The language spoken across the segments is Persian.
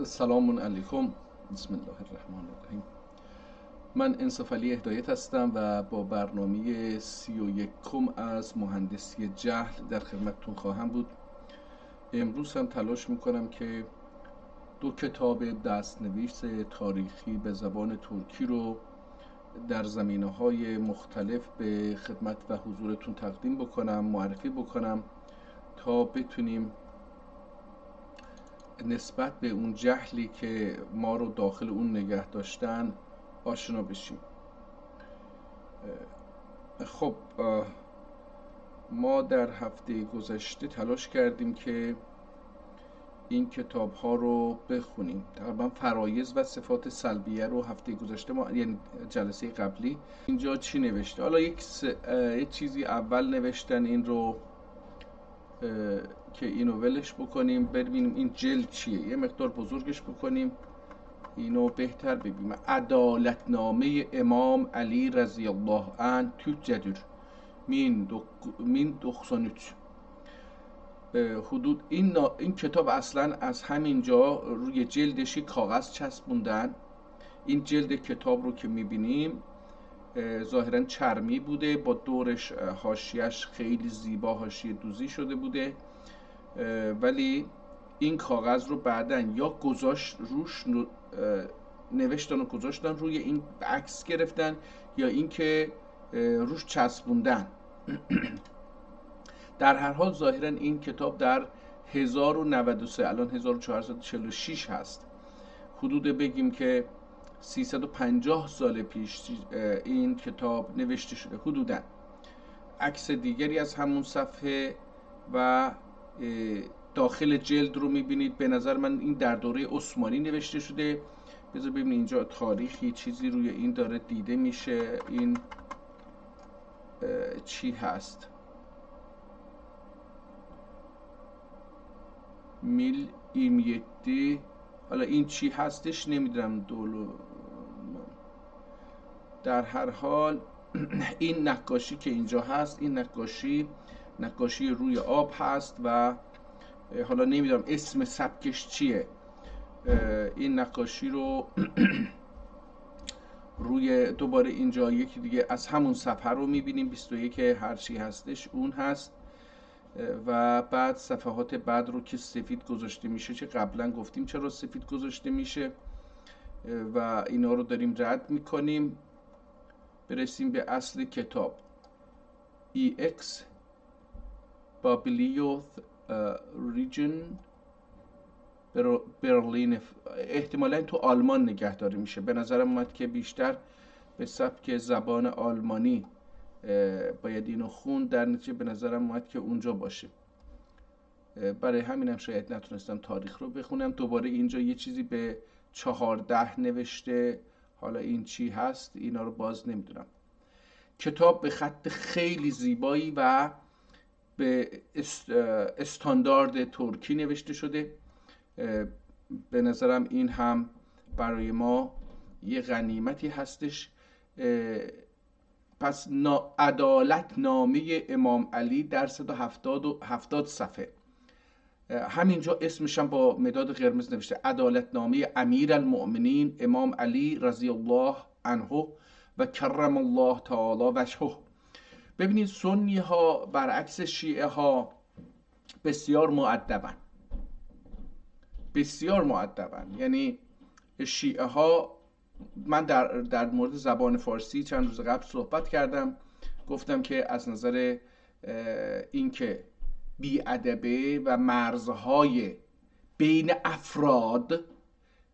سلام علیکم. بسم الله الرحمن الرحیم. من انصاف علی هدایت هستم و با برنامه 31 از مهندسی جهل در خدمتتون خواهم بود. امروز هم تلاش میکنم که دو کتاب دست‌نویس تاریخی به زبان ترکی رو در زمینه‌های مختلف به خدمت و حضورتون تقدیم بکنم، معرفی بکنم تا بتونیم نسبت به اون جهلی که ما رو داخل اون نگه داشتن آشنا بشیم. خب ما در هفته گذشته تلاش کردیم که این کتاب ها رو بخونیم. تقریبا فرایض و صفات سلبیه رو هفته گذشته ما، یعنی جلسه قبلی، اینجا چی نوشته؟ حالا یک چیزی اول نوشتن این رو که اینو ولش بکنیم ببینیم این جلد چیه، یه مقدار بزرگش بکنیم اینو بهتر ببینیم. عدالتنامه امام علی رضی الله عنه Türkçedir. 1093 حدود این کتاب اصلا از همینجا روی جلدشی کاغذ چسبوندن. این جلد کتاب رو که میبینیم ظاهرا چرمی بوده، با دورش حاشیه‌اش خیلی زیبا حاشیه دوزی شده بوده، ولی این کاغذ رو بعدن یا گذاشت روش نوشتن و گذاشتن روی این عکس گرفتن یا اینکه روش چسبوندن. در هر حال ظاهرا این کتاب در 1093 الان 1446 هست، حدود بگیم که 350 سال پیش این کتاب نوشته شده حدودا. عکس دیگری از همون صفحه و داخل جلد رو میبینید. به نظر من این در دوره عثمانی نوشته شده. بذار ببینید اینجا تاریخی چیزی روی این داره دیده میشه. این چی هست؟ میل ایمیتی. حالا این چی هستش نمیدونم. در هر حال این نقاشی که اینجا هست، این نقاشی روی آب هست و حالا نمیدونم اسم سبکش چیه. این نقاشی رو روی دوباره اینجا یکی دیگه از همون صفحه رو میبینیم، 21 هرچی هستش اون هست و بعد صفحات بعد رو که سفید گذاشته میشه، چه قبلا گفتیم چرا سفید گذاشته میشه و اینا رو داریم رد میکنیم. برسیم به اصل کتاب. EX بابلیوث ریجن برلین، احتمالا تو آلمان نگهداری میشه. به نظرم اومد که بیشتر به سبک زبان آلمانی باید اینو خون، در نتیجه به نظرم اومد که اونجا باشه. برای همینم شاید نتونستم تاریخ رو بخونم. دوباره اینجا یه چیزی به 14 نوشته، حالا این چی هست اینا رو باز نمیدونم. کتاب به خط خیلی زیبایی و به استاندارد ترکی نوشته شده. به نظرم این هم برای ما یه غنیمتی هستش. پس عدالت نامه امام علی در 170 صفحه. همینجا اسمش هم با مداد قرمز نوشته، عدالت نامه امیر المؤمنین امام علی رضی الله عنه و کرم الله تعالی وجهه. ببینید سنی ها برعکس شیعه ها بسیار مؤدبن، بسیار مؤدبن. یعنی شیعه ها، من در مورد زبان فارسی چند روز قبل صحبت کردم، گفتم که از نظر اینکه بی‌ادبه و مرزهای بین افراد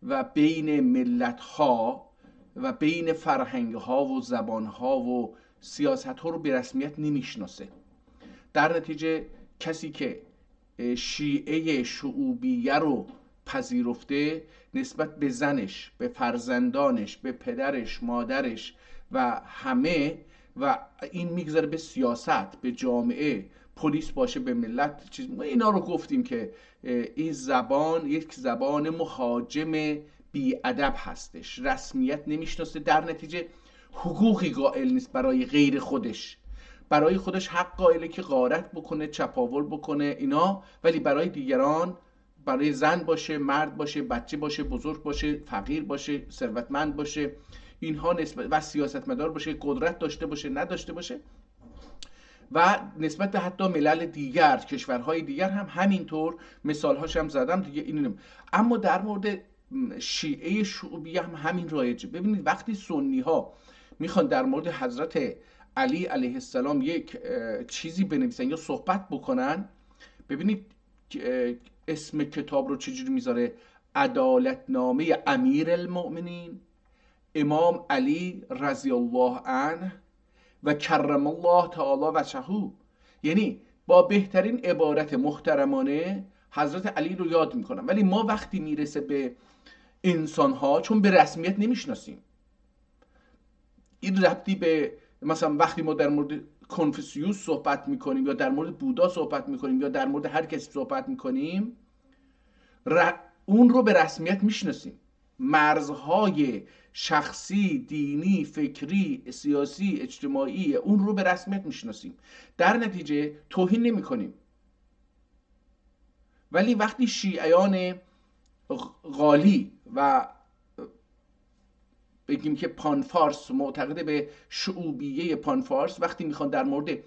و بین ملت‌ها و بین فرهنگ‌ها و زبان‌ها و سیاست‌ها رو به رسمیت نمیشناسه. در نتیجه کسی که شیعه شعوبیه رو پذیرفته نسبت به زنش، به فرزندانش، به پدرش، مادرش و همه، و این میگذاره به سیاست، به جامعه، پلیس باشه، به ملت، چیز اینا رو گفتیم که این زبان یک زبان مهاجم بی‌ادب هستش، رسمیت نمیشناسه، در نتیجه حقوقی قائل نیست برای غیر خودش. برای خودش حق قائله که غارت بکنه، چپاول بکنه اینا، ولی برای دیگران برای زن باشه، مرد باشه، بچه باشه، بزرگ باشه، فقیر باشه، ثروتمند باشه، اینها نسبت و سیاستمدار باشه، قدرت داشته باشه، نداشته باشه، و نسبت به حتی ملل دیگر، کشورهای دیگر هم همینطور. مثالهاش هم زدم دیگه اینم. اما در مورد شیعه شعوبی هم همین رایجه. ببینید وقتی سنی ها میخوان در مورد حضرت علی علیه السلام یک چیزی بنویسن یا صحبت بکنن، ببینید اسم کتاب رو چجوری میذاره: عدالتنامه امیر المؤمنین امام علی رضی الله عنه و کرم الله تعالی وجهه. یعنی با بهترین عبارت محترمانه حضرت علی رو یاد میکنم. ولی ما وقتی میرسه به انسانها، چون به رسمیت نمیشناسیم، این ربطی به مثلا وقتی ما در مورد کنفوسیوس صحبت میکنیم یا در مورد بودا صحبت میکنیم یا در مورد هر کسی صحبت میکنیم، اون رو به رسمیت میشناسیم. مرزهای شخصی، دینی، فکری، سیاسی، اجتماعی اون رو به رسمیت میشناسیم، در نتیجه توهین نمی کنیم. ولی وقتی شیعیان غالی و بگیم که پانفارس، معتقد به شعوبیه پانفارس، وقتی میخوان در مورد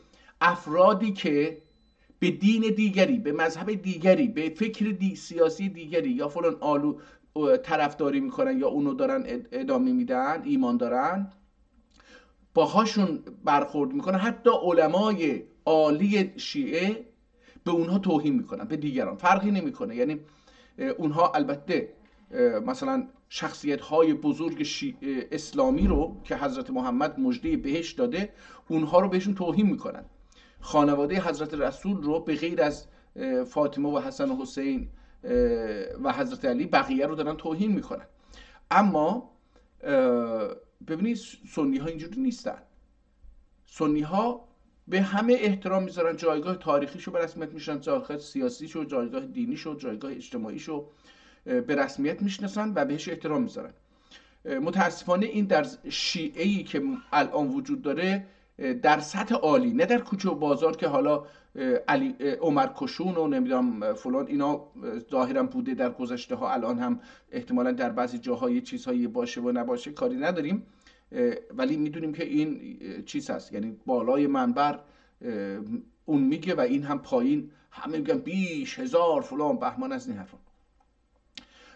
افرادی که به دین دیگری، به مذهب دیگری، به فکر سیاسی دیگری یا فلان آلو طرفداری میکنن یا اونو دارن ادامه میدن، ایمان دارن، باهاشون برخورد میکنن، حتی علمای عالی شیعه به اونها توهین میکنن، به دیگران فرقی نمیکنه. یعنی اونها البته مثلا شخصیت های بزرگ اسلامی رو که حضرت محمد مژده بهشت داده، اونها رو بهشون توهین میکنن. خانواده حضرت رسول رو به غیر از فاطمه و حسن و حسین و حضرت علی، بقیه رو دارن توهین میکنن. اما ببینید سنی ها اینجوری نیستن. سنی ها به همه احترام میذارن، جایگاه تاریخیشو به رسمیت میشناسن، جایگاه سیاسیشو، جایگاه دینیشو، جایگاه اجتماعیشو به رسمیت میشناسن و بهش احترام میذارن. متاسفانه این در شیعه‌ای که الان وجود داره در سطح عالی، نه در کوچه و بازار که حالا علی عمر کشون و نمیدونم فلان اینا ظاهرا بوده در گذشته ها، الان هم احتمالا در بعضی جاهای چیزهایی باشه و نباشه، کاری نداریم، ولی میدونیم که این چیز هست. یعنی بالای منبر اون میگه و این هم پایین، همه میگن بیش هزار فلان بهمان از این حرفا.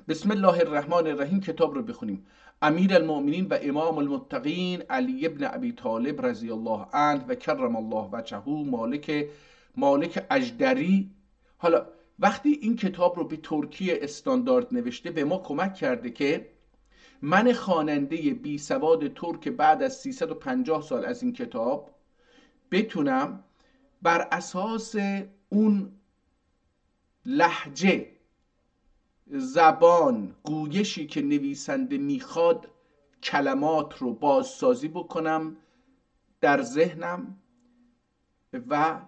بسم الله الرحمن الرحیم کتاب رو بخونیم. امیر المؤمنین و امام المتقین علی ابن ابی طالب رضی الله عنه و کرم الله وجهه مالک اژدری. حالا وقتی این کتاب رو به ترکی استاندارد نوشته، به ما کمک کرده که من خواننده بی سواد ترک بعد از 350 سال از این کتاب بتونم بر اساس اون لهجه، زبان، گویشی که نویسنده میخواد کلمات رو بازسازی بکنم در ذهنم و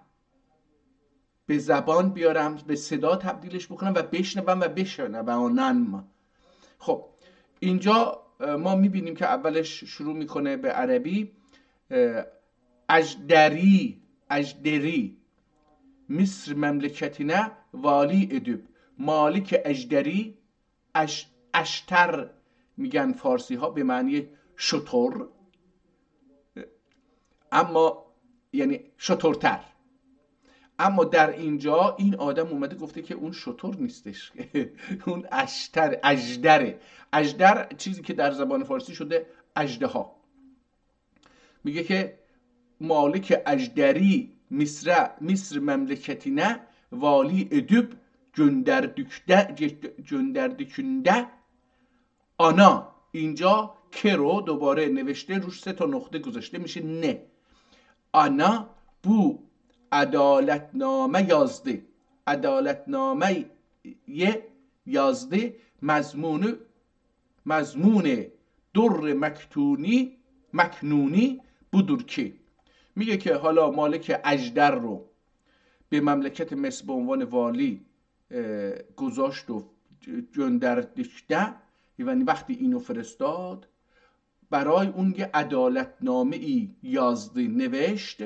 به زبان بیارم، به صدا تبدیلش بکنم و بشنوم و بشنوانم. خب اینجا ما میبینیم که اولش شروع میکنه به عربی: اژدری مصر مملکتینه والی ادوب. مالک اژدری، اشتر میگن فارسی ها به معنی شتر، اما یعنی شترتر. اما در اینجا این آدم اومده گفته که اون شتر نیستش اون اژدره. اژدر چیزی که در زبان فارسی شده اژدها. میگه که مالک اژدری مصر مملکتینه والی ادوب گندردکنده آنا. اینجا که رو دوباره نوشته، روش 3 نقطه گذاشته، میشه نه. آنا بو عدالتنامه یازده مضمون در مکنونی بودور که. میگه که حالا مالک اژدر رو به مملکت مصر به عنوان والی گذاشت و گندردشته، یعنی وقتی اینو فرستاد برای اون یه عدالتنامه ای یازده نوشت،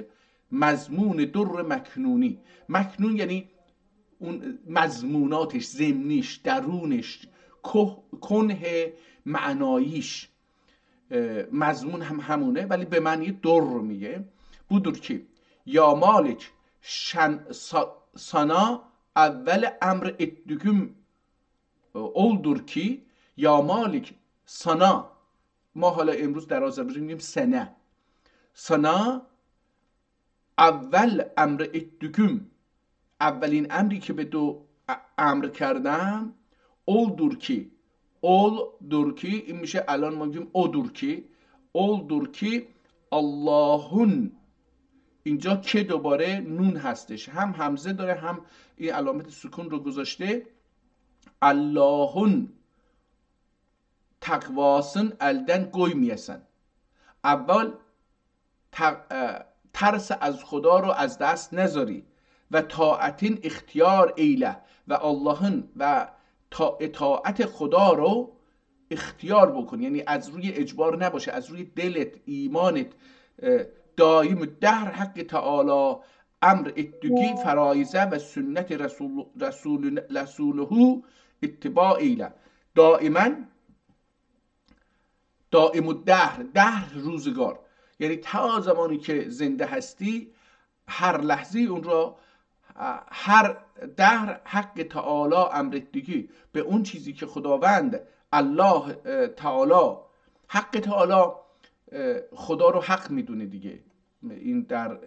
مضمون در مکنونی. مکنون یعنی اون مضموناتش، ضمنیش، درونش، کنه معناییش، مضمون هم همونه ولی به معنی در میگه. بودور کی یا مالک sana اول امر اتدگم اولدور کی یا مالک sana. ما حالا امروز در آذربایجان میگیم سنه. sana اول امر اتدگم، اولین امری که به دو امر کردم، اولدور کی. اولدور کی این میشه الان ما میگیم اودور کی. اولدور کی اللهون. اینجا که دوباره نون هستش، هم همزه داره هم این علامت سکون رو گذاشته. اللهون تقواسن الدن گویمیسن. اول ترس از خدا رو از دست نذاری و طاعتین اختیار ایله و اللهن و اطاعت خدا رو اختیار بکن، یعنی از روی اجبار نباشه، از روی دلت، ایمانت دایم در حق تعالی امر اتگی فرایزه و سنت رسوله اتباع ایله. دائما دائم الدهر روزگار، یعنی تا زمانی که زنده هستی هر لحظه اون را، هر دهر حق تعالی امر اتگی به اون چیزی که خداوند الله تعالی، حق تعالی خدا رو حق میدونه دیگه. این در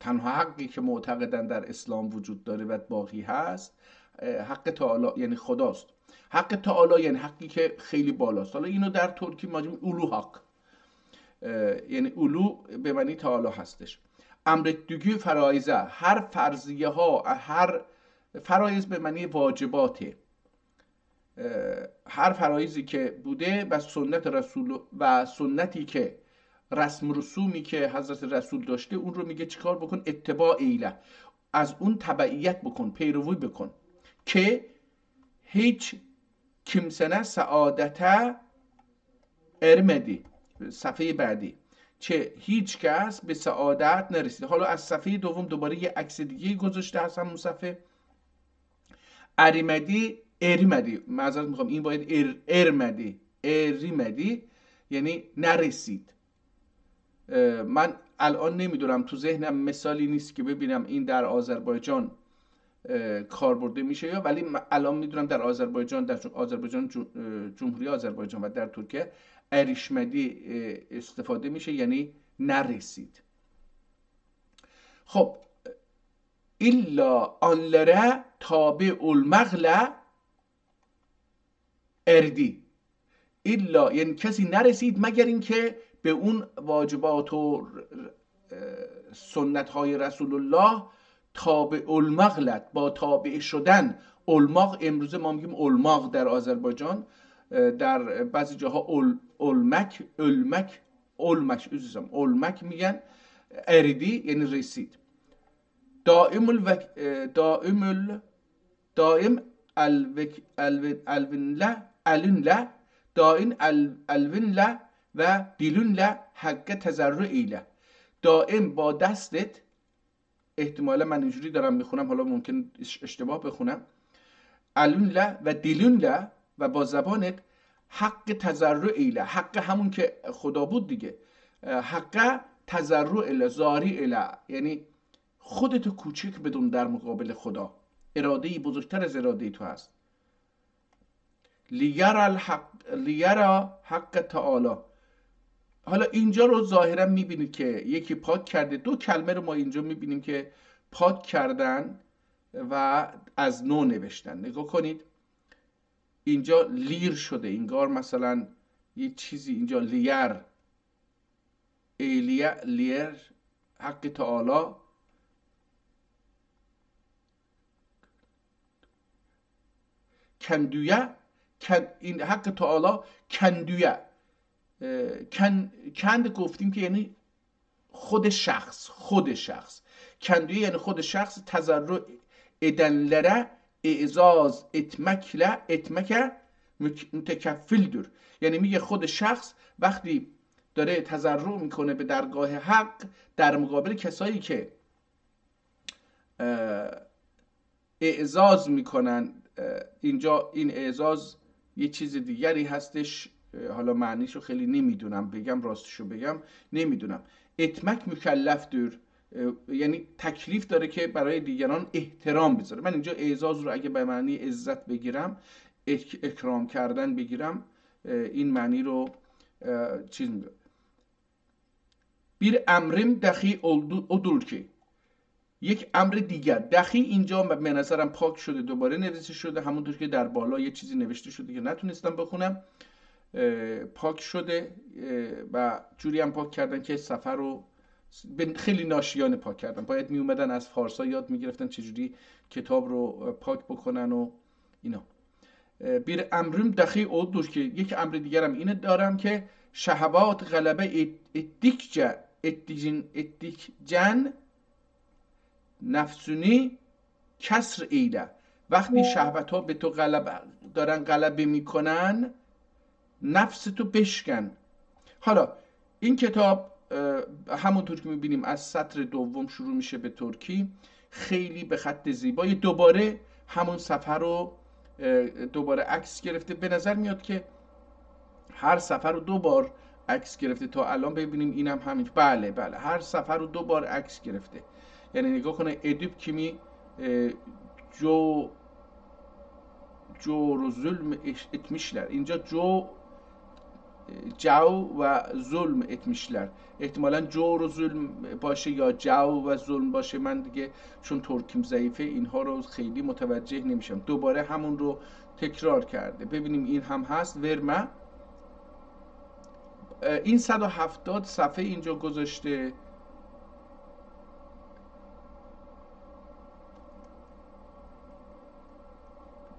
تنها حقی که معتقدن در اسلام وجود داره و باقی هست حق تعالی یعنی خداست. حق تعالی یعنی حقی که خیلی بالاست. حالا اینو در ترکی ما میگیم اولو حق، یعنی اولو به معنی تعالی هستش. امر دیگه فرایزه، هر فرضیه ها، هر فرایز به معنی واجباته، هر فرایزی که بوده و سنت رسول و سنتی که رسم رسومی که حضرت رسول داشته اون رو میگه چیکار بکن؟ اتباع ایله، از اون تبعیت بکن، پیروی بکن که هیچ kimsene سعادت ارمدی. صفحه بعدی چه هیچ کس به سعادت نرسید. حالا از صفحه دوم دوباره یه عکس دیگه گذاشته هستم اون صفحه. اریمدی معذرت میخوام این باید اریمدی یعنی نرسید. من الان نمیدونم تو ذهنم مثالی نیست که ببینم این در آذربایجان کار برده میشه یا، ولی الان میدونم در آذربایجان، در آذربایجان جمهوری آذربایجان و در ترکیه اریشمدی استفاده میشه یعنی نرسید. خب ایلا آنلره تابع المغله اردی. ایلا یعنی کسی نرسید مگر اینکه به اون واجبات و سنت های رسول الله تابع المغلت، با تابع شدن. الماغ امروزه ما میگیم الماغ در آذربایجان، در بعضی جاها اولمک میگن. اردی یعنی رسید. دائم الونله دائم الونله و دیلونله حق تضرع ایله. دائم با دستت، احتمالا من اینجوری دارم میخونم، حالا ممکن اشتباه بخونم، الونله و دیلونله و با زبانت حق تضرع ایله، حق همون که خدا بود دیگه، حق تضرع ایله، زاری ایله یعنی خودتو کوچک بدون در مقابل خدا. اراده‌ای بزرگتر از اراده تو هست. لیرا حق تعالی. حالا اینجا رو ظاهرا میبینید که یکی پاک کرده، دو کلمه رو ما اینجا میبینیم که پاک کردن و از نو نوشتن. نگاه کنید اینجا لیر شده، انگار مثلا یه چیزی اینجا لیر حق تعالی. کندویه این حق تعالی کندویه. کند گفتیم که یعنی خود شخص. کندویه یعنی خود شخص. تضرع ادنلره اعزاز اتمک متکفل دور، یعنی میگه خود شخص وقتی داره تضرع میکنه به درگاه حق در مقابل کسایی که اعزاز میکنن. اینجا این اعزاز یه چیز دیگری هستش، حالا معنیشو خیلی نمیدونم بگم، راستشو بگم نمیدونم. اتمک مکلف دور، یعنی تکلیف داره که برای دیگران احترام بذاره. من اینجا اعزاز رو اگه به معنی عزت بگیرم، اکرام کردن بگیرم، این معنی رو چیز میدونم. bir emrim dahi odur ki، یک امر دیگر. دخی اینجا به نظرم پاک شده، دوباره نوشته شده، همونطور که در بالا یه چیزی نوشته شده که نتونستم بخونم. پاک شده و جوری هم پاک کردن که سفر رو خیلی ناشیانه پاک کردن. باید می اومدن از فارسا یاد میگرفتن چجوری کتاب رو پاک بکنن و اینا. bir emrim dahi odur که، یک امر دیگرم اینه دارم که شهوات غلبه ettikcen نفسونی کسر ایله، وقتی شهوت ها به تو دارن غلبه میکنن، نفس تو بشکن. حالا این کتاب همونطور که میبینیم از سطر دوم شروع میشه به ترکی، خیلی به خط زیبایی. دوباره همون صفحه رو دوباره عکس گرفته. به نظر میاد که هر صفحه رو 2 بار عکس گرفته تا الان. ببینیم اینم همین. بله هر صفحه رو 2 بار عکس گرفته. یعنی نگاه کنه ادیب kimi جو رو ظلم etmişler. اینجا جو و ظلم etmişler. احتمالا جو رو ظلم باشه یا جو و ظلم باشه. من دیگه چون ترکیم ضعیفه اینها رو خیلی متوجه نمیشم. دوباره همون رو تکرار کرده. ببینیم این هم هست ورمه. این 170 صفحه اینجا گذاشته.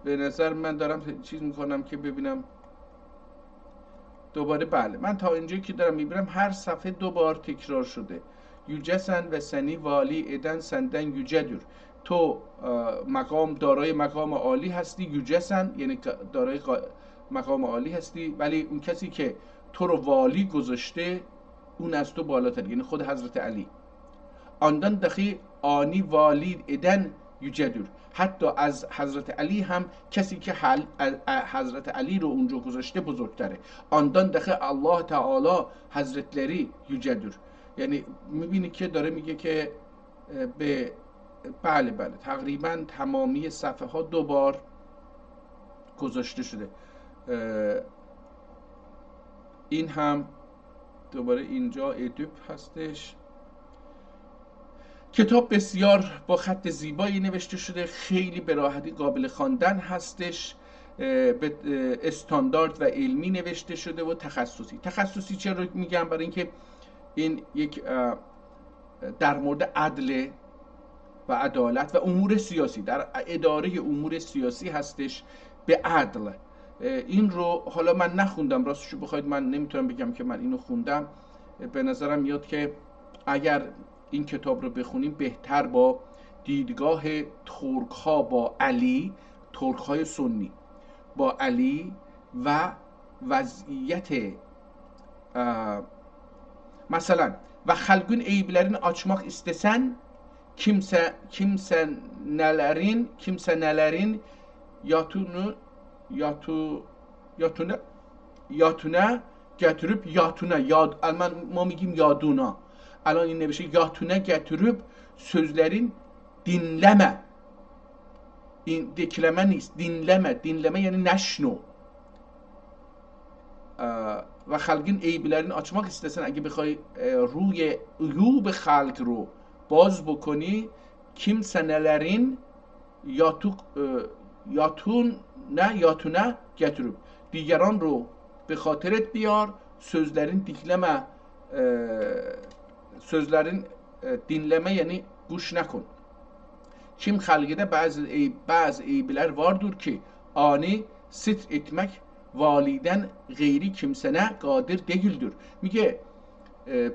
به نظر من دارم چیز میکنم که ببینم دوباره. بله من تا اینجایی که دارم میبینم هر صفحه 2 بار تکرار شده. yücesin ve seni vali eden senden yücedir. تو دارای مقام عالی هستی. yücesin یعنی دارای مقام عالی هستی، ولی اون کسی که تو رو والی گذاشته اون از تو بالاتر، یعنی خود حضرت علی. آندان دخی آنی والی eden yücedir. حتی از حضرت علی هم کسی که حضرت علی رو اونجا گذاشته بزرگتره. آندان دخه الله تعالی حضرتleri yücedir. یعنی میبینی که داره میگه که به بله تقریبا تمامی صفحه ها 2 بار گذاشته شده. این هم دوباره اینجا ادوب هستش. کتاب بسیار با خط زیبایی نوشته شده، خیلی به راحتی قابل خواندن هستش، به استاندارد و علمی نوشته شده و تخصصی چرا میگم؟ برای اینکه این یک در مورد عدل و عدالت و امور سیاسی، در اداره امور سیاسی هستش به عدل. این رو حالا من نخوندم، راستشو بخواید من نمیتونم بگم که من اینو خوندم. به نظرم میاد که اگر این کتاب رو بخونیم بهتر با دیدگاه ترک ها با علی، ترک های سنی با علی و وضعیت مثلا و خلقün eyiblerini açmak istesen kimselerin yatuna getirip yatuna ما میگیم یادونا، الان این نوشته یاتونه getirip sözlerin dinleme. این دکلمه نیست، dinleme یعنی نشنو. و خلقین عیبlerini açmak istesen، اگه بخوای روی عیوب خلق رو باز بکنی، kimselerin yatuna getirip دیگران رو به خاطرت بیار، sözlerin dinleme یعنی گوش نکن. Kim xalqida bazı eyiblər vardır ki, ani sitr etmək validen غیری kimsene قادر değildir. میگه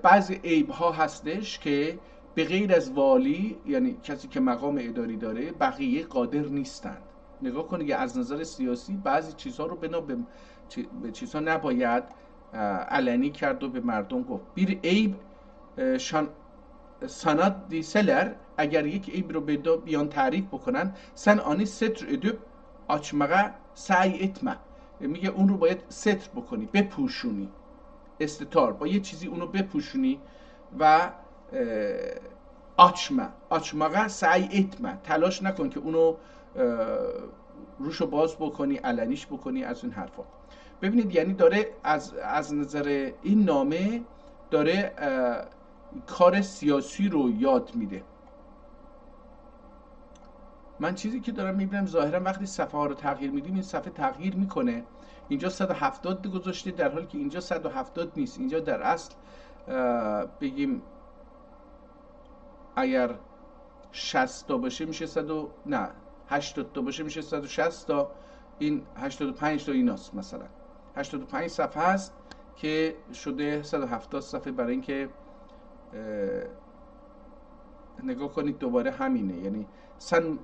بعضی عیب ها هستش که به غیر از والی، یعنی کسی که مقام اداری داره، بقیه قادر نیستند. نگاه کنید از نظر سیاسی بعضی چیزها رو به چیزها نباید علنی کرد و به مردم گفت. bir عیب sanat deseler, eğer یک عیب رو بیان تعریف بکنن sen آنی ستر edip açmaya سعی etme. میگه اون رو باید ستر بکنی، بپوشونی، استتار، با یه چیزی اونو بپوشونی و açmaya سعی etme، تلاش نکن که اونو روشو باز بکنی، علنیش بکنی، از این حرفا. ببینید یعنی داره از نظر این نامه داره کار سیاسی رو یاد میده. من چیزی که دارم میبینم ظاهرا وقتی صفحه ها رو تغییر میدیم این صفحه تغییر میکنه. اینجا 170 گذاشته در حالی که اینجا 170 نیست. اینجا در اصل بگیم اگر 60 تا باشه میشه 80 تا باشه میشه 160 تا، این 85 تا ایناست. مثلا 85 صفحه است که شده 170 صفحه. برای اینکه نگاه کنید دوباره همینه، یعنی سن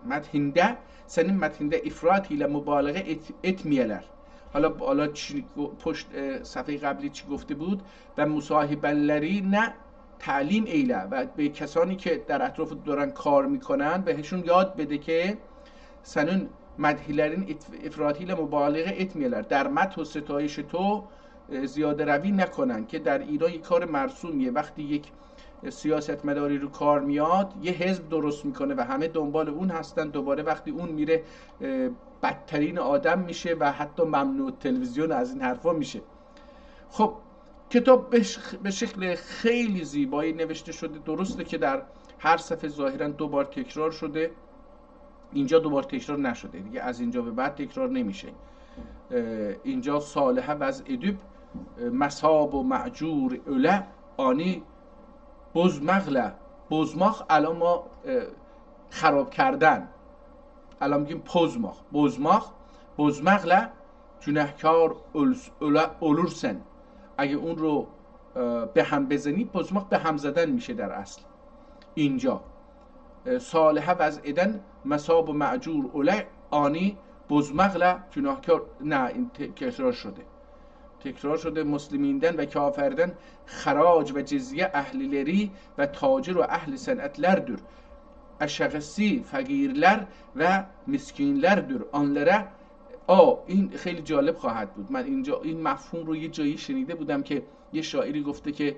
مدهنده senin metninde ifrat ile mübalağa etmeyeler. حالا پشت صفحه قبلی چی گفته بود؟ و مصاحبه‌لری نه تعلیم ایله، و به کسانی که در اطراف دارن کار میکنن بهشون یاد بده که senin مدهیلرین افراطی لمبالغه etmeyeler، در مدح و ستایش تو زیاده روی نکنن. که در ایران یک کار مرسومیه، وقتی یک سیاستمداری رو کار میاد یه حزب درست میکنه و همه دنبال اون هستن، دوباره وقتی اون میره بدترین آدم میشه و حتی ممنوع تلویزیون از این حرفا میشه. خب کتاب به شکل خیلی زیبایی نوشته شده. درسته که در هر صفحه ظاهرا 2 بار تکرار شده، اینجا 2 بار تکرار نشده دیگه، از اینجا به بعد تکرار نمیشه. اینجا صالحه و از ادب مصاب و معجور اله آنی بزمغله. بزماخ الان ما خراب کردن، الان میگیم پزماخ. بزمغله جنهکار اولورسن، اگه اون رو به هم بزنی پزماخ به هم زدن میشه در اصل. اینجا صالحه و از ادن مصاب و معجور اله آنی بزمغله جنهکار، نه این تکرار شده. مسلمیندن و کافردن خراج و جزیه اهلیleri و تاجر و اهل sanatlerdir. aşağısı fakirler ve miskinlerdir. آنلره این خیلی جالب خواهد بود. من اینجا این مفهوم رو یه جایی شنیده بودم که یه شاعری گفته که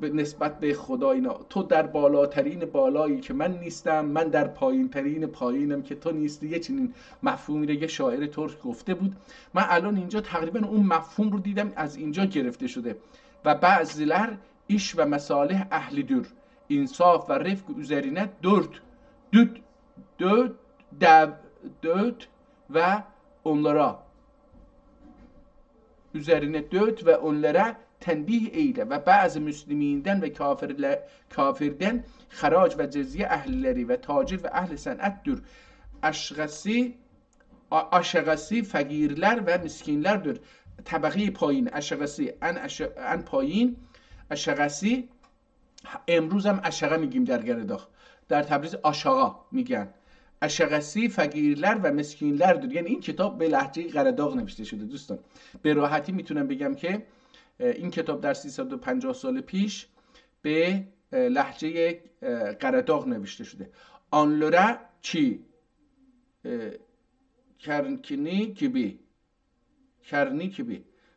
به نسبت به خدا اینا، تو در بالاترین بالایی که من نیستم، من در پایین ترین پایینم که تو نیستی. یه چنین مفهومی رو یه شاعر ترک گفته بود. من الان اینجا تقریبا اون مفهوم رو دیدم از اینجا گرفته شده. و بعضیler iş ve mesalih ehlidir. İnsaf ve rifk üzerine dört ve onlara üzerine dört ve onlara tenbih eyle ve bazı müsliminden ve kafirden harac ve ceziye ehlileri ve tacir ve ehli sanatdır. Aşağısı fakirler ve miskinlerdir. طبقه پایین، اشغسی ان پایین، اشغسی امروز هم اشغه میگیم در گرداخ، در تبریز آشاغا میگن. اشغسی فقیرلر و مسکینلر دور. یعنی این کتاب به لهجه قرداغ نوشته شده دوستان. به راحتی میتونم بگم که این کتاب در 350 سال پیش به لهجه قرداغ نوشته شده. آنلوره چی؟ کرنی کی.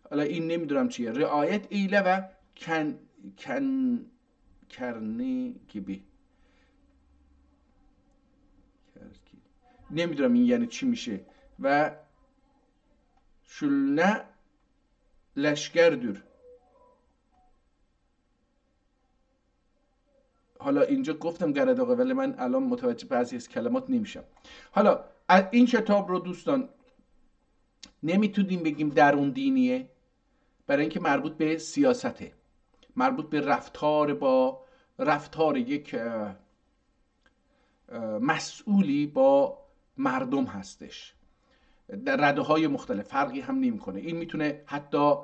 حالا این نمیدونم چیه. رعایت ایله و کرنی کی. نمیدونم این یعنی چی میشه. و شلنه لشکردür. حالا اینجا گفتم قرداغه ولی من الان متوجه بعضی از کلمات نمیشم. حالا این کتاب رو دوستان نمیتونیم بگیم درون دینیه، برای اینکه مربوط به سیاسته، مربوط به رفتار یک مسئولی با مردم هستش در رده‌های مختلف. فرقی هم نمیکنه. این میتونه حتی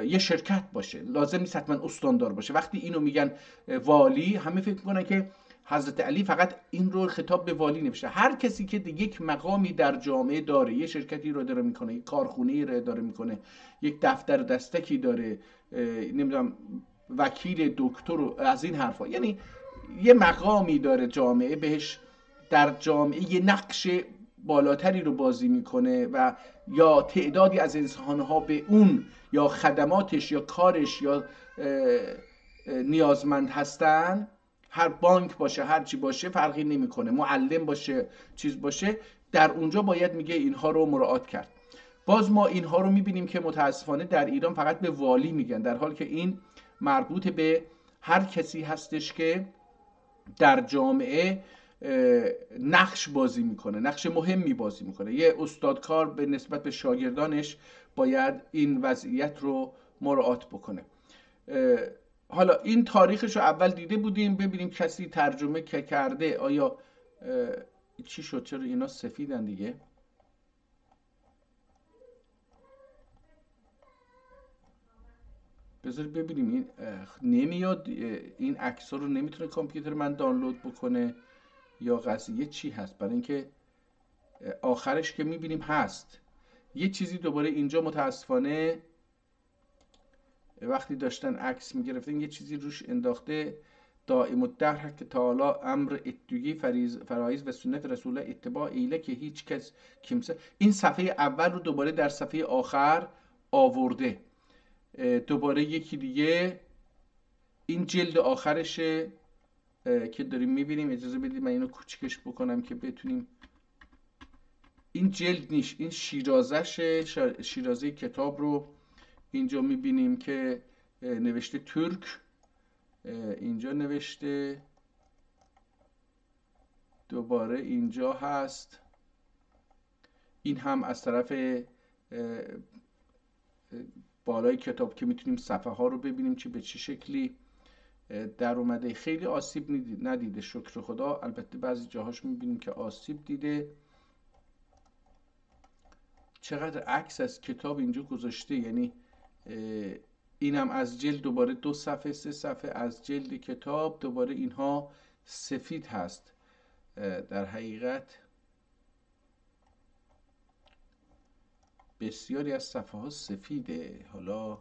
یه شرکت باشه، لازم نیست حتما استاندار باشه. وقتی اینو میگن والی همه فکر میکنن که حضرت علی فقط این رو خطاب به والی نوشته. هر کسی که یک مقامی در جامعه داره، یه شرکتی رو اداره میکنه، یک کارخونه رو اداره میکنه، یک دفتر دستکی داره، نمیدونم وکیل، دکتر و از این حرفا، یعنی یه مقامی داره جامعه بهش، در جامعه یه نقش بالاتری رو بازی میکنه و یا تعدادی از انسانها به اون یا خدماتش یا کارش یا نیازمند هستن، هر بانک باشه، هر چی باشه فرقی نمیکنه، معلم باشه، چیز باشه، در اونجا باید میگه اینها رو مراعات کرد. باز ما اینها رو میبینیم که متاسفانه در ایران فقط به والی میگن، در حالی که این مربوط به هر کسی هستش که در جامعه نقش بازی میکنه، نقش مهمی بازی میکنه. یه استادکار به نسبت به شاگردانش باید این وضعیت رو مراعات بکنه. حالا این تاریخش رو اول دیده بودیم، ببینیم کسی ترجمه که کرده. آیا چی شد؟ چرا اینا سفیدن دیگه؟ بذار ببینیم. این نمیاد، این عکس رو نمیتونه کامپیوتر من دانلود بکنه یا قضیه چی هست؟ برای اینکه آخرش که میبینیم هست یه چیزی دوباره اینجا متاسفانه وقتی داشتن عکس میگرفتن یه چیزی روش انداخته: دائم الدهر که تعالی امر اتگی فرایز و سنت رسول اتباع ایله که هیچ کس کمسه. این صفحه اول رو دوباره در صفحه آخر آورده، دوباره یکی دیگه. این جلد آخرشه که داریم میبینیم. اجازه بدید من اینو کوچیکش بکنم که بتونیم. این جلد نیست، این شیرازشه، شیرازه کتاب رو اینجا میبینیم که نوشته ترک، اینجا نوشته، دوباره اینجا هست. این هم از طرف بالای کتاب که میتونیم صفحه ها رو ببینیم که به چه شکلی در اومده. خیلی آسیب ندیده شکر خدا، البته بعضی جاهاش میبینیم که آسیب دیده. چقدر عکس از کتاب اینجا گذاشته، یعنی اینم از جلد دوباره 2 صفحه 3 صفحه از جلد کتاب دوباره اینها سفید هست. در حقیقت بسیاری از صفحه ها سفیده. حالا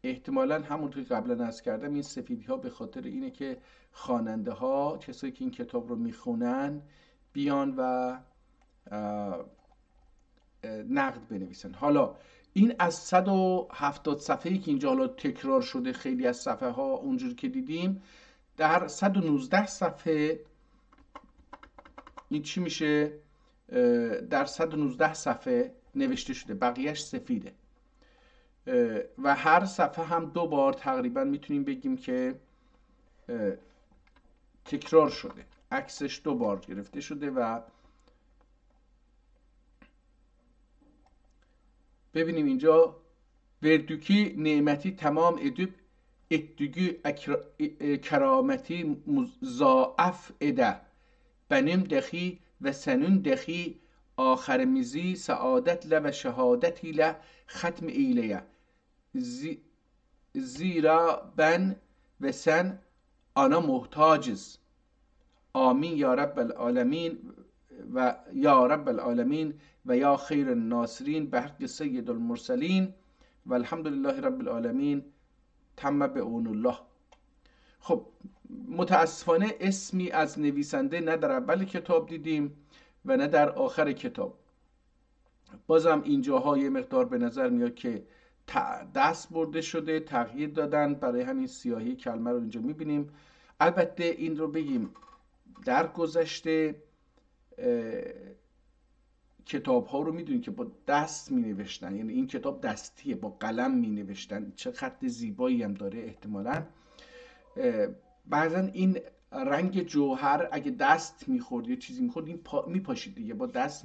احتمالا همونطور که قبلا عرض کردم این سفیدی ها به خاطر اینه که خواننده ها، کسایی که این کتاب رو میخونن، بیان و نقد بنویسن. حالا این از 170 صفحه‌ای که اینجا حالا تکرار شده، خیلی از صفحه ها اونجوری که دیدیم در 119 صفحه این چی میشه؟ در 119 صفحه نوشته شده، بقیهش سفیده و هر صفحه هم 2 بار تقریبا میتونیم بگیم که تکرار شده، عکسش 2 بار گرفته شده. و ببینیم اینجا: وردوکی نعمتی تمام ادوب اتدگی کرامتی مضاعف اده بنیم دخی و سنون دخی آخر میزی سعادت له و شهادتی له ختم ایلیه زیرا بن و سن آنا محتاجز. آمین یا رب العالمین و یا رب العالمین و یا خیر الناصرین به حق سید المرسلین و الحمدلله رب العالمین تم به اون الله. خب متاسفانه اسمی از نویسنده نه در اول کتاب دیدیم و نه در آخر کتاب. بازم اینجاها یه مقدار به نظر میاد که دست برده شده، تغییر دادن، برای همین سیاهی کلمه رو اینجا میبینیم. البته این رو بگیم در گذشته کتاب ها رو میدونید که با دست می نوشتن، یعنی این کتاب دستیه، با قلم می نوشتن. چه خط زیبایی هم داره. احتمالاً بعضا این رنگ جوهر اگه دست میخورد یا چیزی میخورد این میپاشید دیگه، با دست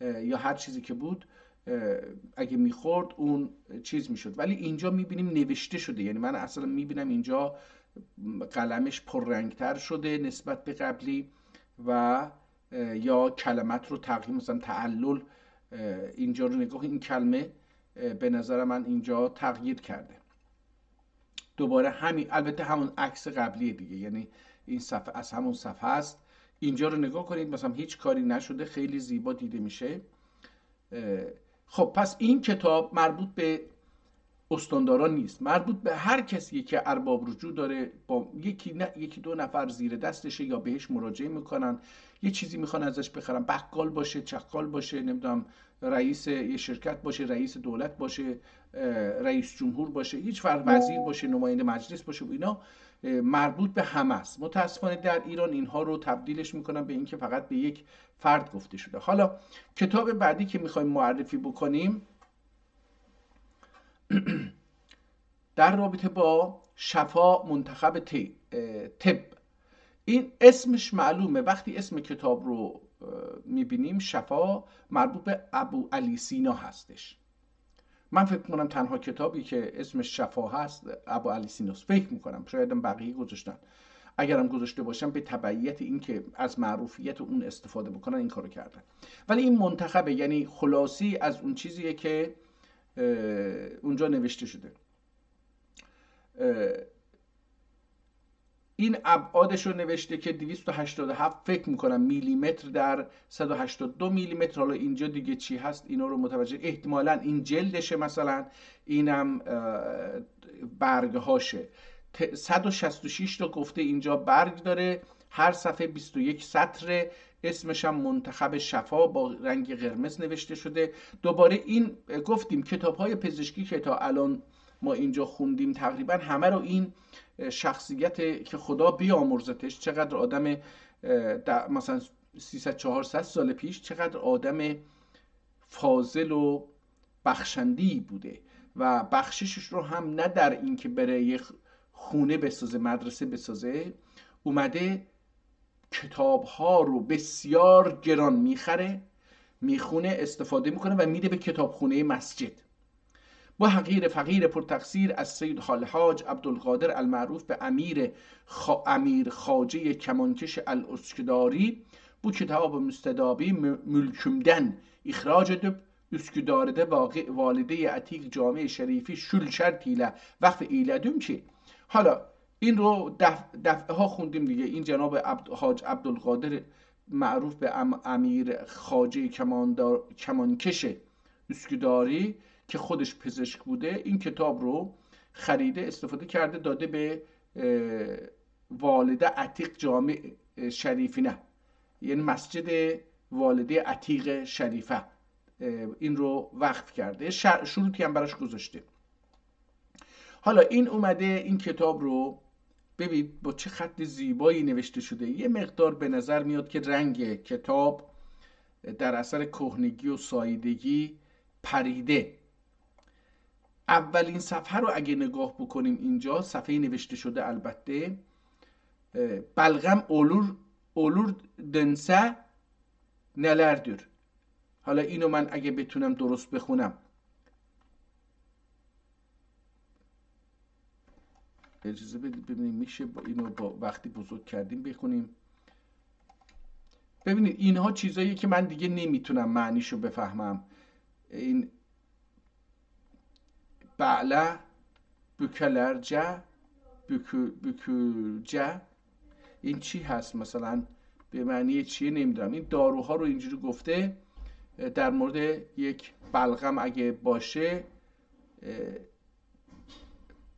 یا هر چیزی که بود اگه میخورد اون چیز میشد. ولی اینجا میبینیم نوشته شده، یعنی من اصلا میبینم اینجا قلمش پررنگتر شده نسبت به قبلی و یا کلمات رو تغییر، مثلا تعلل اینجا رو نگاه، این کلمه به نظر من اینجا تغییر کرده. دوباره همین، البته همون عکس قبلیه دیگه، یعنی این صفحه از همون صفحه است. اینجا رو نگاه کنید، مثلا هیچ کاری نشده، خیلی زیبا دیده میشه. خب پس این کتاب مربوط به استانداران نیست، مربوط به هر کسی که ارباب رجوع داره، با یکی دو نفر زیر دستشه یا بهش مراجعه میکنن، یه چیزی میخوان ازش بخرن، بقال باشه، چقال باشه، نمیدونم رئیس یه شرکت باشه، رئیس دولت باشه، رئیس جمهور باشه، هیچ فرق، وزیر باشه، نماینده مجلس باشه، اینا مربوط به همه است. متاسفانه در ایران اینها رو تبدیلش میکنن به اینکه فقط به یک فرد گفته شده. حالا کتاب بعدی که میخوایم معرفی بکنیم در رابطه با شفا منتخب طب. این اسمش معلومه، وقتی اسم کتاب رو میبینیم شفا مربوط به ابو علی سینا هستش. من فکر میکنم تنها کتابی که اسمش شفا هست ابو علی سیناست، فکر میکنم، شاید بقیه گذاشتن، اگرم گذاشته باشم به تبعیت این که از معروفیت اون استفاده بکنن این کارو کردن. ولی این منتخبه، یعنی خلاصی از اون چیزیه که اونجا نوشته شده. این ابعادش رو نوشته که 287 فکر میکنم میلیمتر در 182 میلیمتر. حالا اینجا دیگه چی هست اینا رو متوجه، احتمالاً این جلدشه، مثلا اینم برگهاشه. 166 تا گفته اینجا برگ داره، هر صفحه 21 سطر، اسمش هم منتخب شفا با رنگ قرمز نوشته شده. دوباره این گفتیم کتاب‌های پزشکی که تا الان ما اینجا خوندیم تقریبا همه رو این شخصیت که خدا بیامرزتش، چقدر آدم مثلا 300-400 سال پیش چقدر آدم فاضل و بخشنده‌ای بوده و بخششش رو هم نه در این که بره یه خونه بسازه، مدرسه بسازه، اومده کتاب‌ها رو بسیار گران میخره، میخونه، استفاده میکنه و میده به کتابخونه مسجد. با حقیر فقیر پرتقصیر از سید الحاج عبدالقادر المعروف به امیر خواجه کمانکش الاسکداری bu kitab-ı müstedabi mülkümden ihraç edip Üsküdar'da valide-i atik cami şerifi şül şert ile vakf eyledim ki. حالا این رو دفعه ها خوندیم دیگه. این جناب حاج عبدالقادر معروف به امیر خواجه کمانکش اسکداری که خودش پزشک بوده، این کتاب رو خریده، استفاده کرده، داده به والده عتیق جامع شریفینه، یعنی مسجد والده عتیق شریفه، این رو وقف کرده، شروطی هم براش گذاشته. حالا این اومده این کتاب رو ببینید با چه خط زیبایی نوشته شده. یه مقدار به نظر میاد که رنگ کتاب در اثر کهنگی و ساییدگی پریده. اولین صفحه رو اگه نگاه بکنیم، اینجا صفحه نوشته شده البته بلغم اولور دنسه نلردür. حالا اینو من اگه بتونم درست بخونم، اجازه بدید ببینیم میشه با اینو با وقتی بزرگ کردیم بخونیم. ببینید اینها چیزایی که من دیگه نمیتونم معنیشو بفهمم. این بعله بکلرجه بکوجه این چی هست، مثلا به معنی چیه نمیدونم. این داروها رو اینجوری گفته در مورد یک بلغم اگه باشه،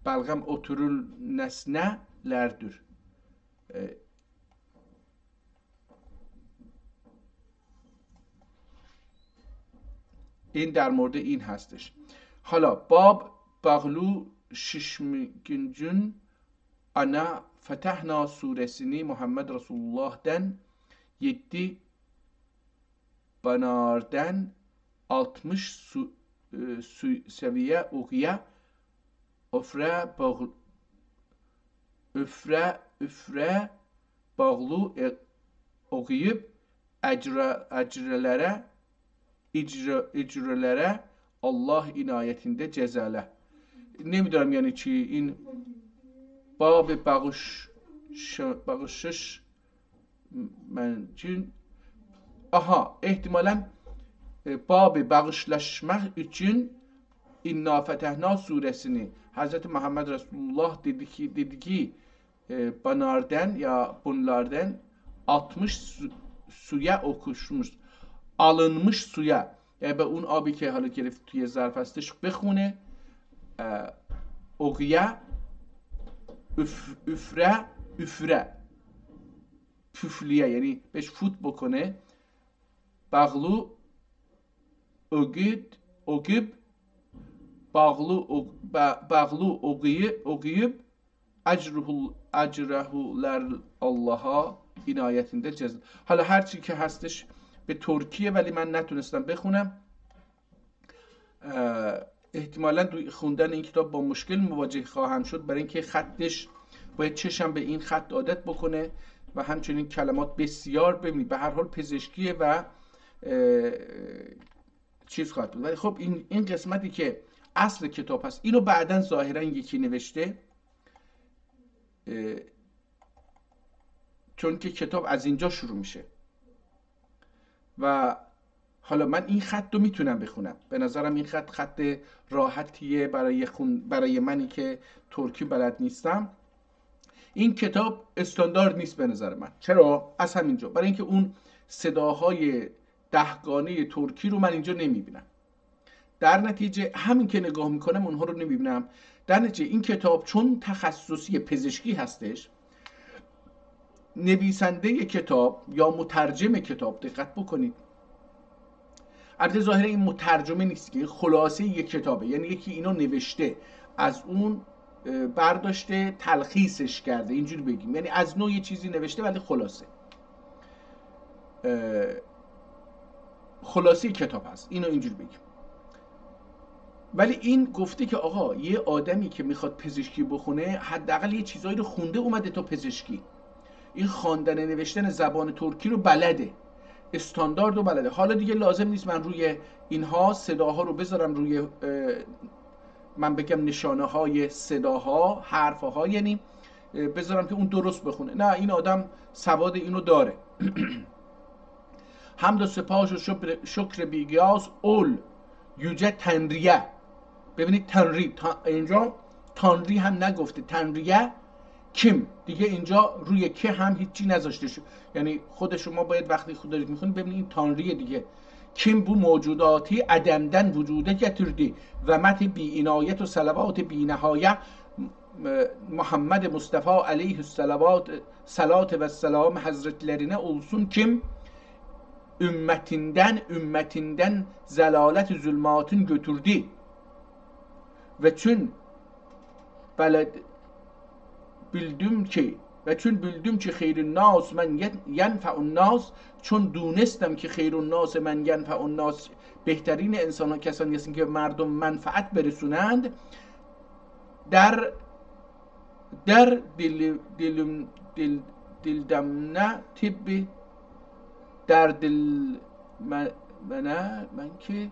بلغم oturul nesnelerdir. این در مورد این هستش. حالا باب باغلو ششمگنجون ana Fetehna suresini Muhammed Resulullah'den 7 banarden 60 seviye okuya üfre bağlı okuyup icrelere Allah inayetinde cezale. نمیدونم یعنی چی این باب بغشش منجin. Aha, ehtimalen bab bağışlaşmak için İnna Fetehna suresini Hazreti Muhammed Resulullah dedi ki banarden ya bunlardan 60 suya okuşmuş, alınmış suya. Yani به اون آبی که حالا گرفت توی ظرف هستش بخونه اقیه üfre püflüye yani beş fut bokone bağlı ogib bağlı ogiyib ecrahular Allah'a inayetinde cezل. حالا هرچی که هستش به ترکیه ولی من نتونستم بخونم. احتمالا توی خوندن این کتاب با مشکل مواجه خواهم شد، برای اینکه خطش باید چشم به این خط عادت بکنه و همچنین کلمات بسیار ببینید به هر حال پزشکیه و چیز خواهد بود. ولی خب این قسمتی که اصل کتاب هست اینو بعداً ظاهرا یکی نوشته، چون که کتاب از اینجا شروع میشه و حالا من این خط رو میتونم بخونم. به نظرم این خط راحتیه برای منی که ترکی بلد نیستم. این کتاب استاندارد نیست به نظر من. چرا؟ از همینجا، برای اینکه اون صداهای دهگانه ترکی رو من اینجا نمیبینم. در نتیجه همین که نگاه میکنم اونها رو نمیبینم. در نتیجه این کتاب چون تخصصی پزشکی هستش، نویسنده کتاب یا مترجم کتاب، دقت بکنید، البته ظاهر این مترجمه نیست که خلاصه یک کتابه، یعنی یکی اینو نوشته از اون برداشته تلخیصش کرده، اینجوری بگیم، یعنی از نوع یه چیزی نوشته ولی خلاصه کتاب هست، اینو اینجوری بگیم. ولی این گفته که آقا یه آدمی که میخواد پزشکی بخونه حداقل یه چیزایی رو خونده اومده تا پزشکی، این خواندن نوشتن زبان ترکی رو بلده، استاندارد رو بلده. حالا دیگه لازم نیست من روی اینها صداها رو بذارم روی من بگم نشانه های صداها، حرفها، یعنی بذارم که اون درست بخونه. نه، این آدم سواد اینو داره. حمد و سپاس و شکر بیگیاز اول یوجه تنریه. ببینید تنری اینجا تنری هم نگفته، تنریه کیم دیگه اینجا روی که هم هیچی نذاشته شد. یعنی خود شما باید وقتی خود دارید میخونید ببینید این تانریه دیگه. کیم بو موجوداتی عدمدن وجوده گتردی و مت بی عنایت و صلوات بی نهایه محمد مصطفی علیه الصلوات صلات و سلام حضرتlerine olsun kim ümmetinden zelalet zulmatın götürdü ve çün bildim ki خیر الناس من ینفع الناس، چون دونستم که خیر الناس من ینفع الناس، بهترین انسان ها کسانی هستند که مردم منفعت برسونند. در دلدمنه طب در دل من که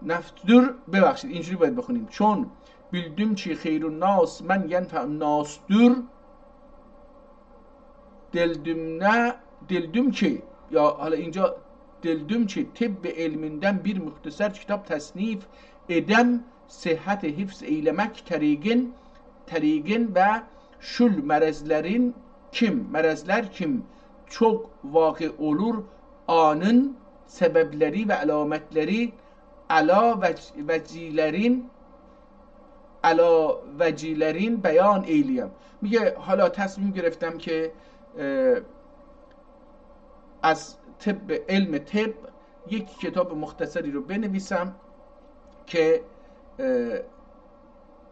نفتدر، ببخشید اینجوری باید بخونیم، چون bildim ki خیر الناس من ینفع الناس دور دلدم ki، یا حالا اینجا دلدم ki طب علمیnden bir muhtasar kitap tasnif edem sıhhat hifz eylemek terigin ve şul merezler kim çok vakı olur, anın sebepleri ve alametleri ala وجیلرین بیان ایلیم. میگه حالا تصمیم گرفتم که از علم طب یک کتاب مختصری رو بنویسم که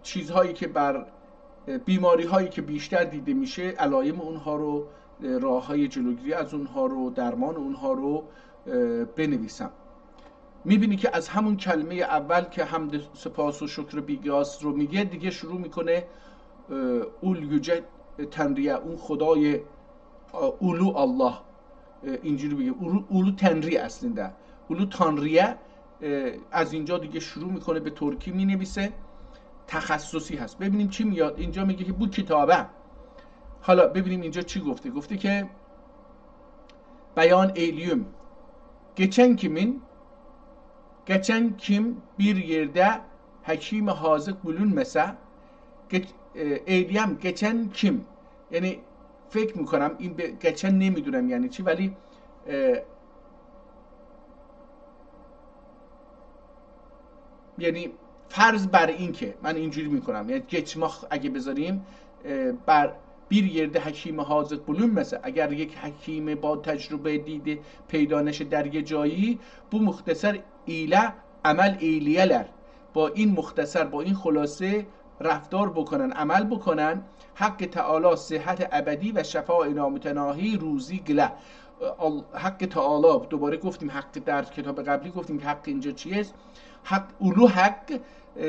چیزهایی که بر بیماری هایی که بیشتر دیده میشه علایم اونها رو، راه های جلوگیری از اونها رو، درمان اونها رو بنویسم. میبینی که از همون کلمه اول که حمد سپاس و شکر بیگاس رو میگه دیگه شروع میکنه اول یوجه تنریه، اون خدای اولو الله، اینجوری بگه اولو تنریه، اصلا اولو تنریه. از اینجا دیگه شروع میکنه به ترکی مینویسه، تخصصی هست. ببینیم چی میاد اینجا. میگه که بو کتابه. حالا ببینیم اینجا چی گفته که بیان ایلیوم geçen kim bir yerde حکیم حاذق bulunmasa eyleyem geçen kim یعنی فکر میکنم این به geçen نمیدونم یعنی چی ولی یعنی فرض بر این که من اینجوری میکنم یعنی geçmah اگه بذاریم بر bir yerde حکیم حاذق bulunmasa اگر یک حکیم با تجربه دیده پیدا نشه در یه جایی bu مختصر ایله عمل ایلیه‌ler با این مختصر با این خلاصه رفتار بکنن عمل بکنن حق تعالی صحت ابدی و شفاء نامتناهی روزی گله حق تعالی دوباره گفتیم حق در کتاب قبلی گفتیم که حق اینجا چیه حق اولو حق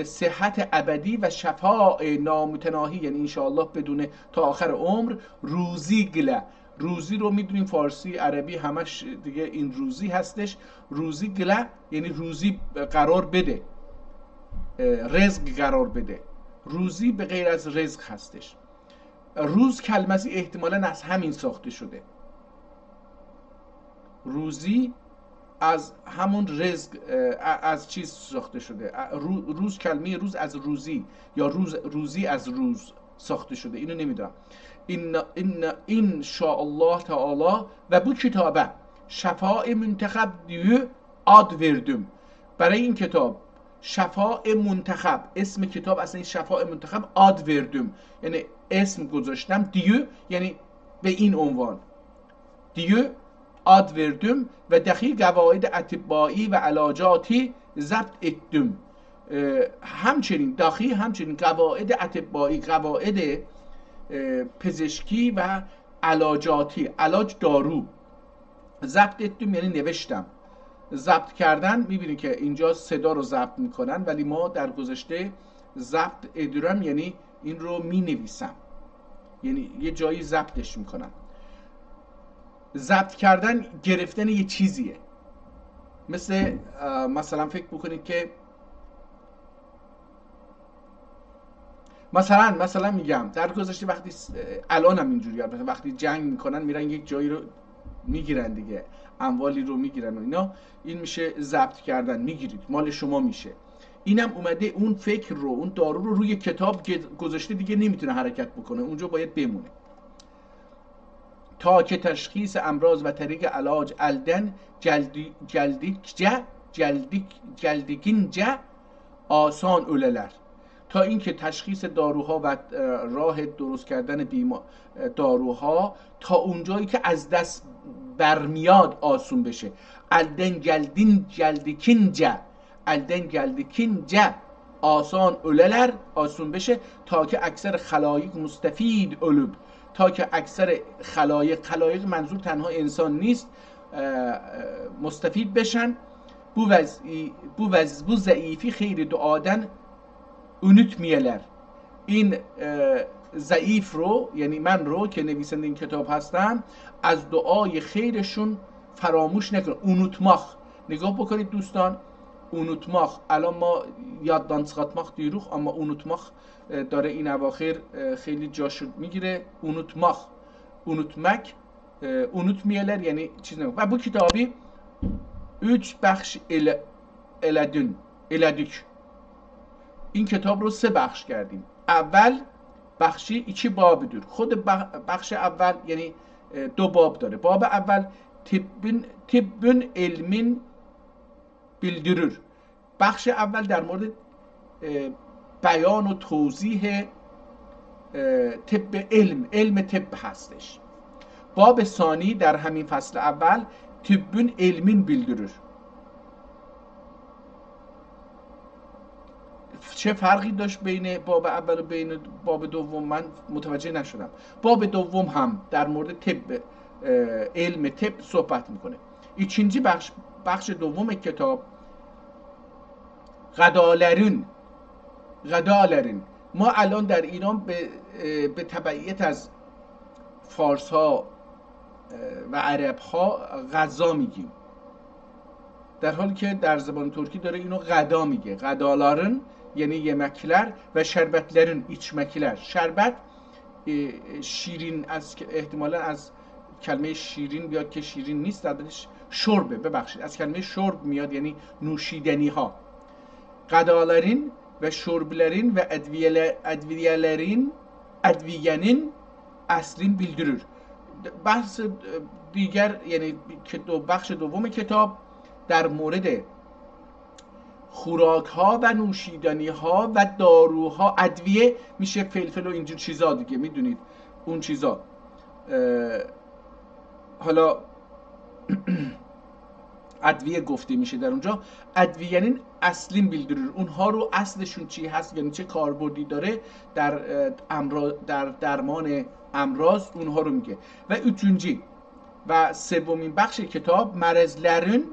صحت ابدی و شفاء نامتناهی یعنی انشاءالله بدون تا آخر عمر روزی گله روزی رو میدونیم فارسی عربی همش دیگه این روزی هستش روزی گله یعنی روزی قرار بده رزق قرار بده روزی به غیر از رزق هستش روز کلمه‌ای احتمالاً از همین ساخته شده روزی از همون رزق از چیز ساخته شده روز کلمه روز از روزی یا روزی از روز ساخته شده اینو نمیدونم این شاء الله تعالی و bu کتابه شفاء منتخب دیو ad verdim برای این کتاب شفاء منتخب اسم کتاب اصلا این شفاء منتخب ad verdim یعنی اسم گذاشتم دیو یعنی به این عنوان دیو ad verdim و دقیق قواعد اطبایی و علاجاتی ضبط ettim همچنین دقیق همچنین قواعد اطبایی قواعد پزشکی و علاجاتی علاج دارو ضبط ettim یعنی نوشتم ضبط کردن میبینید که اینجا صدا رو ضبط میکنن ولی ما در گذشته ضبط ادرم یعنی این رو مینویسم یعنی یه جایی ضبطش میکنم ضبط کردن گرفتن یه چیزیه مثلا فکر بکنید که مثلا میگم در گذشته وقتی الان هم اینجوری وقتی جنگ میکنن میرن یک جایی رو میگیرن دیگه اموالی رو میگیرن و اینا این میشه ضبط کردن میگیرید مال شما میشه اینم اومده اون فکر رو اون دارو رو روی کتاب گذاشته دیگه نمیتونه حرکت بکنه اونجا باید بمونه تا که تشخیص امراض و طریق علاج الدن جلدیگینce آسان öleler تا اینکه تشخیص داروها و راه درست کردن داروها تا اونجایی که از دست برمیاد آسون بشه الدن جلدیگینce آسان öleler آسون بشه تا که اکثر خلایق مستفید ölüp تا که اکثر خلایق منظور تنها انسان نیست مستفید بشن bu ضعیفی خیر دعادن unutmeyeler این ضعیف رو یعنی من رو که نویسنده این کتاب هستم از دعای خیرشون فراموش نکن unutmak نگاه بکنید دوستان unutmak الان ما یاددان çıkartmak دیروز اما unutmak داره این اواخر خیلی جاش میگیره unutmak unutmeyeler یعنی چیز نگاه و bu کتابی 3 بخش eledik این کتاب رو 3 بخش کردیم اول بخشی 2 بابdır خود بخش اول یعنی 2 باب داره باب اول tibbün ilmin bildirir بخش اول در مورد بیان و توضیح طب علم طب هستش باب ثانی در همین فصل اول tibbün ilmin bildirir چه فرقی داشت بین باب اول و بین باب دوم من متوجه نشدم باب دوم هم در مورد طب علم طب صحبت میکنه ikinci بخش دوم کتاب غدالرین ما الان در ایران به تبعیت از فارس ها و عرب ها غذا میگیم در حالی که در زبان ترکی داره اینو غدا میگه غداların یعنی yemekler و şerbetlerin içmekler شربت شیرین از احتمالا از کلمه شیرین بیاد که شیرین نیست درش شربه ببخشید از کلمه شرب میاد یعنی نوشیدنی ها غداların ve şörbelerin ve adviyenin aslin bildirir. بحث دیگر یعنی بخش دوم کتاب در مورد خوراک ها و نوشیدنی ها و داروها، ادویه میشه فلفل و اینجور چیزا دیگه، میدونید اون چیزا. حالا ادویه گفته میشه در اونجا. ادویه یعنی اصلین بیلدرور، اونها رو اصلشون چی هست، یعنی چه کاربردی داره در درمان امراض، اونها رو میگه. و üçüncü و سومین بخش کتاب مرضlerin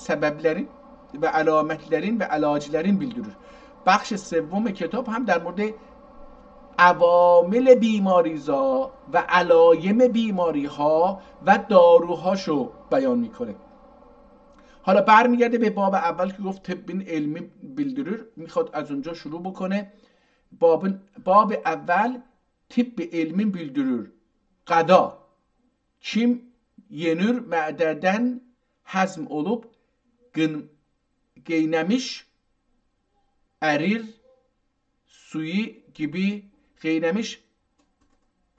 sebeplerin ve alametlerin ve alaclerin bildirir. بخش سوم کتاب هم در مورد عوامل بیماریزا و علایم بیماری ها و داروهاشو بیان میکنه. حالا برمیگرده به باب اول که گفت طب علمی bildirir، میخواد از اونجا شروع بکنه. باب اول طب علمی bildirir. Gıda kim yenir mədədən həzm olub qeynamış ərir suyu gibi قینمش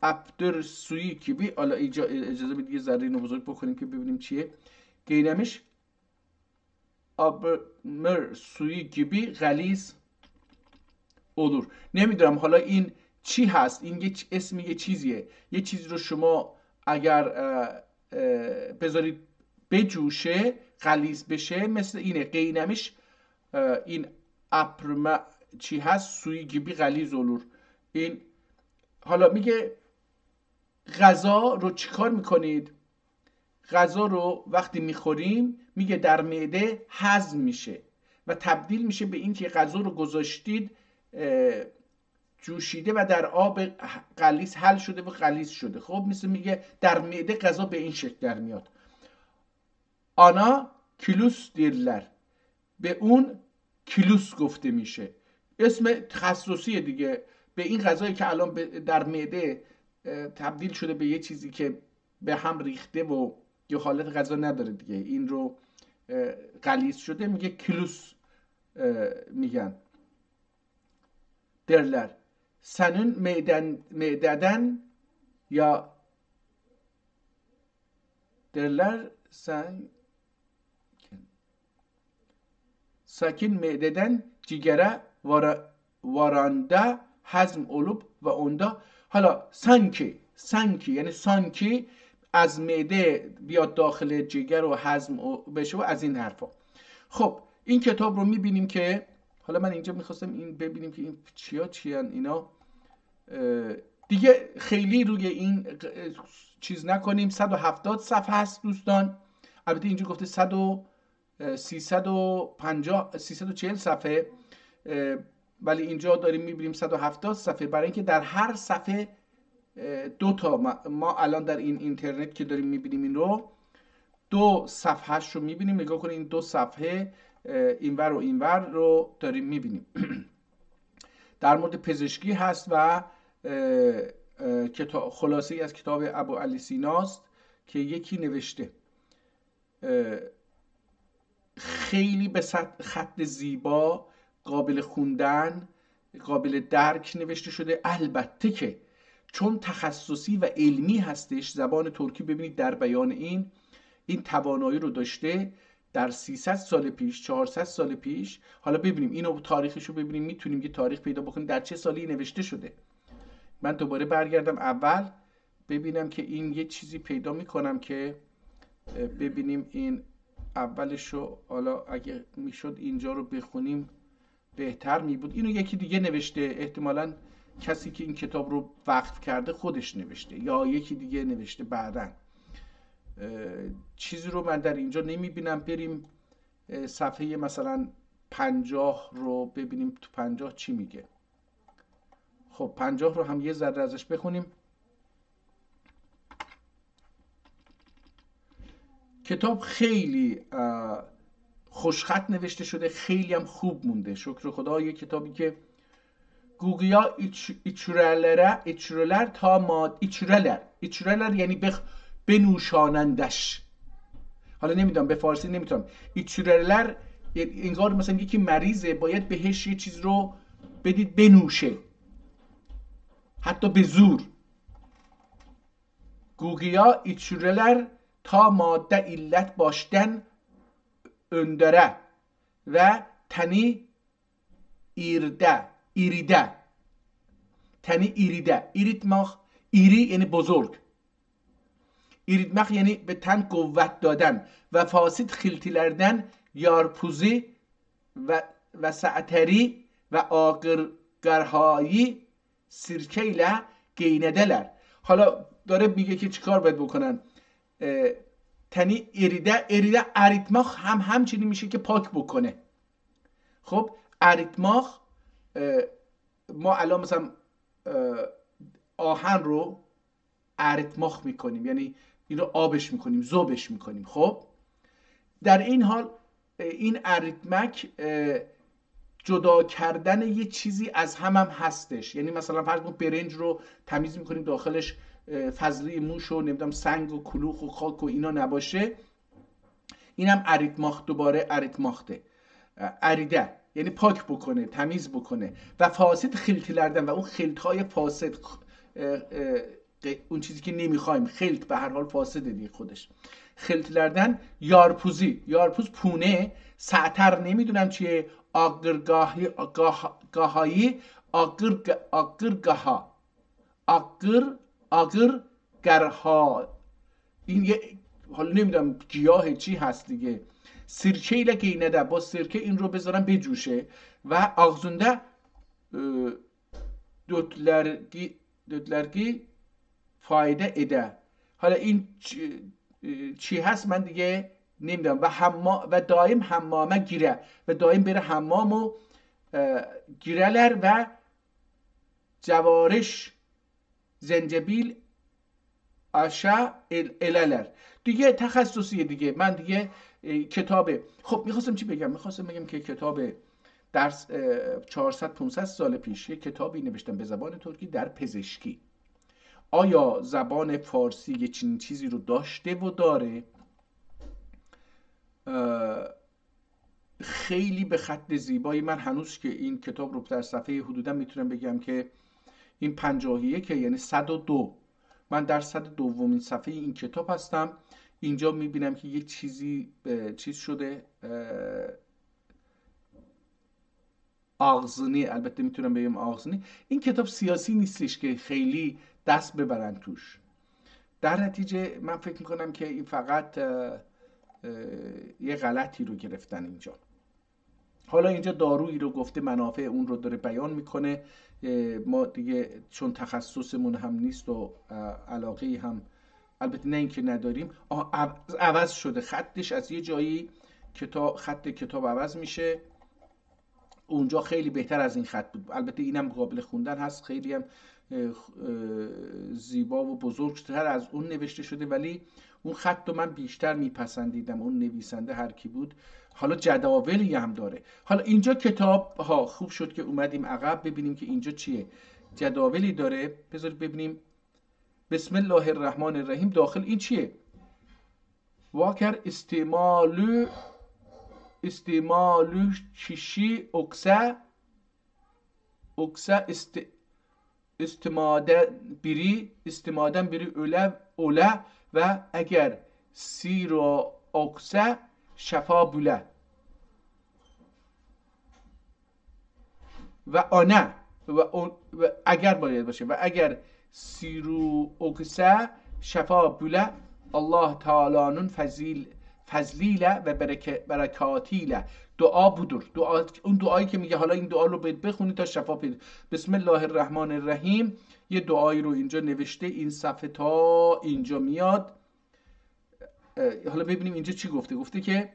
ابدر سویی gibi. حالا اجازه بدید یه ذره اینو بزرگ بکنیم که ببینیم چیه. قینمش ابمر سویی gibi غلیظ olur. نمیدونم حالا این چی هست، این اسم یه چیزیه. یه چیز رو شما اگر بذارید بجوشه غلیظ بشه، مثل اینه. قینمش این ابرم چی هست، سویی gibi غلیظ olur. این حالا میگه غذا رو چیکار میکنید؟ غذا رو وقتی میخوریم میگه در معده هضم میشه و تبدیل میشه به این که غذا رو گذاشتید جوشیده و در آب غلیظ حل شده و غلیظ شده. خب مثل میگه در معده غذا به این شکل در میاد. آنا کیلوس دیرلر، به اون کیلوس گفته میشه. اسم تخصصیه دیگه به این غذایی که الان در معده تبدیل شده به یه چیزی که به هم ریخته و یه حالت غذا نداره دیگه، این رو غلیظ شده، میگه کیلوس میگن. derler. Senin mideden ya derler sakin mideden cigere varanda hazm olup ve onda حالا سنکی یعنی سانکی از معده بیاد داخل جگر و هضم بشه و از این حرفا. خب این کتاب رو میبینیم که حالا من اینجا میخواستم این ببینیم که این چیان اینا دیگه خیلی روی این چیز نکنیم. 170 صفحه هست دوستان. البته اینجا گفته 340 صفحه، ولی اینجا داریم میبینیم 170 صفحه، برای اینکه در هر صفحه دو تا ما الان در این اینترنت که داریم میبینیم این رو 2 صفحهش رو میبینیم. نگاه کنید این 2 صفحه اینور و اینور رو داریم میبینیم. در مورد پزشکی هست و خلاصه از کتاب ابو علی سیناست که یکی نوشته. خیلی به خط زیبا، قابل خوندن، قابل درک نوشته شده. البته که چون تخصصی و علمی هستش، زبان ترکی ببینید در بیان این توانایی رو داشته. در 300 سال پیش، 400 سال پیش، حالا ببینیم اینو تاریخش رو ببینیم، میتونیم یه تاریخ پیدا بکنیم در چه سالی نوشته شده. من دوباره برگردم اول ببینم که این یه چیزی پیدا میکنم که ببینیم این اولش رو. حالا اگه میشد اینجا رو بخونیم بهتر میبود. اینو یکی دیگه نوشته، احتمالاً کسی که این کتاب رو وقف کرده خودش نوشته یا یکی دیگه نوشته بعداً. چیزی رو من در اینجا نمیبینم. بریم صفحه مثلا 50 رو ببینیم تو 50 چی میگه. خب 50 رو هم یه ذره ازش بخونیم. کتاب خیلی خوشخط نوشته شده، خیلی هم خوب مونده، شکر خدا. یه کتابی که گوگیا ایچرولر تا ماد ایچرولر یعنی بنوشانندش. حالا نمیدونم به فارسی نمیتونم. ایچرولر انگار مثلا یکی مریضه باید بهش یه چیز رو بدید بنوشه، حتی به زور. Güya içirirler ta madde illet baştan öndere ve teni iride. Teni iride. İritmek, iri yani bozorg. İritmek yani به تن قوت دادن و فاسد خلطیlerden یارپوزی و سعتری و آقرگرهایی سرکه ile گینده. حالا داره میگه که چیکار باید بکنن. تنی اریده اریتماخ هم همچنین میشه که پاک بکنه. خب اریتماخ ما الان مثلا آهن رو اریتماخ میکنیم، یعنی این رو آبش میکنیم، ذوبش میکنیم. خب در این حال این اریتمک جدا کردن یه چیزی از هم هستش. یعنی مثلا فرض کن برنج رو تمیز میکنیم، داخلش فضله موش و نمیدونم سنگ و کلوخ و خاک و اینا نباشه، اینم اریتماخت، دوباره اریتماخته. اریده یعنی پاک بکنه، تمیز بکنه. و فاسد خلطیlerden و اون خلطهای فاسد، اون چیزی که نمیخوایم، خلط به هر حال فاسده دیگه خودش. خلطیlerden یارپوزی، یارپوز پونه، سعتر نمیدونم چیه، آقرگاهایی، آقرگاها، آقرگرها، این یه حالا نمیدونم گیاه چی هست دیگه. سرکه ایله گینده، با سرکه این رو بذارم بجوشه و آغزونده دوتلرگی فایده اده. حالا این چی هست من دیگه نمیدونم. و دایم حمامه گیره، و دایم بره حمام و گیرلر و جوارش زنجبیل آشا الالر. دیگه تخصصیه دیگه. من دیگه کتابه. خب میخواستم چی بگم؟ میخواستم بگم که کتاب درس 400-500 سال پیش یک کتابی نوشتم به زبان ترکی در پزشکی. آیا زبان فارسی یه چنین چیزی رو داشته و داره؟ خیلی به خط زیبایی. من هنوز که این کتاب رو در صفحه حدودا میتونم بگم که این 51 که یعنی 102. من در 102مین صفحه این کتاب هستم. اینجا میبینم که یک چیزی چیز شده، آغزنی، البته میتونم بگم آغزنی. این کتاب سیاسی نیستش که خیلی دست ببرن توش. در نتیجه من فکر میکنم که این فقط یه غلطی رو گرفتن اینجا. حالا اینجا دارویی رو گفته، منافع اون رو داره بیان میکنه. ما دیگه چون تخصصمون هم نیست و علاقه هم البته نه اینکه نداریم، عوض شده خطش، از یه جایی خط کتاب عوض میشه. اونجا خیلی بهتر از این خط بود. البته اینم قابل خوندن هست، خیلی هم زیبا و بزرگتر از اون نوشته شده، ولی اون خط رو من بیشتر میپسندیدم. اون نویسنده هر کی بود. حالا جداولی هم داره. حالا اینجا کتاب ها خوب شد که اومدیم عقب ببینیم که اینجا چیه. جداولی داره. بذارید ببینیم. بسم الله الرحمن الرحیم. داخل این چیه؟ واکر استعمالو کشی اکسه استمادن بری اوله و اگر سیر و اکسه شفا بوله و آنه و اگر باید باشه و اگر سیرو اکسه شفا بوله الله تعالانون فضلیله و برکاتیله. دعا بودور. اون دعایی که میگه حالا این دعا رو بخونید تا شفا پیدا. بسم الله الرحمن الرحیم. یه دعایی رو اینجا نوشته. این صفحه تا اینجا میاد. حالا ببینیم اینجا چی گفته. گفته که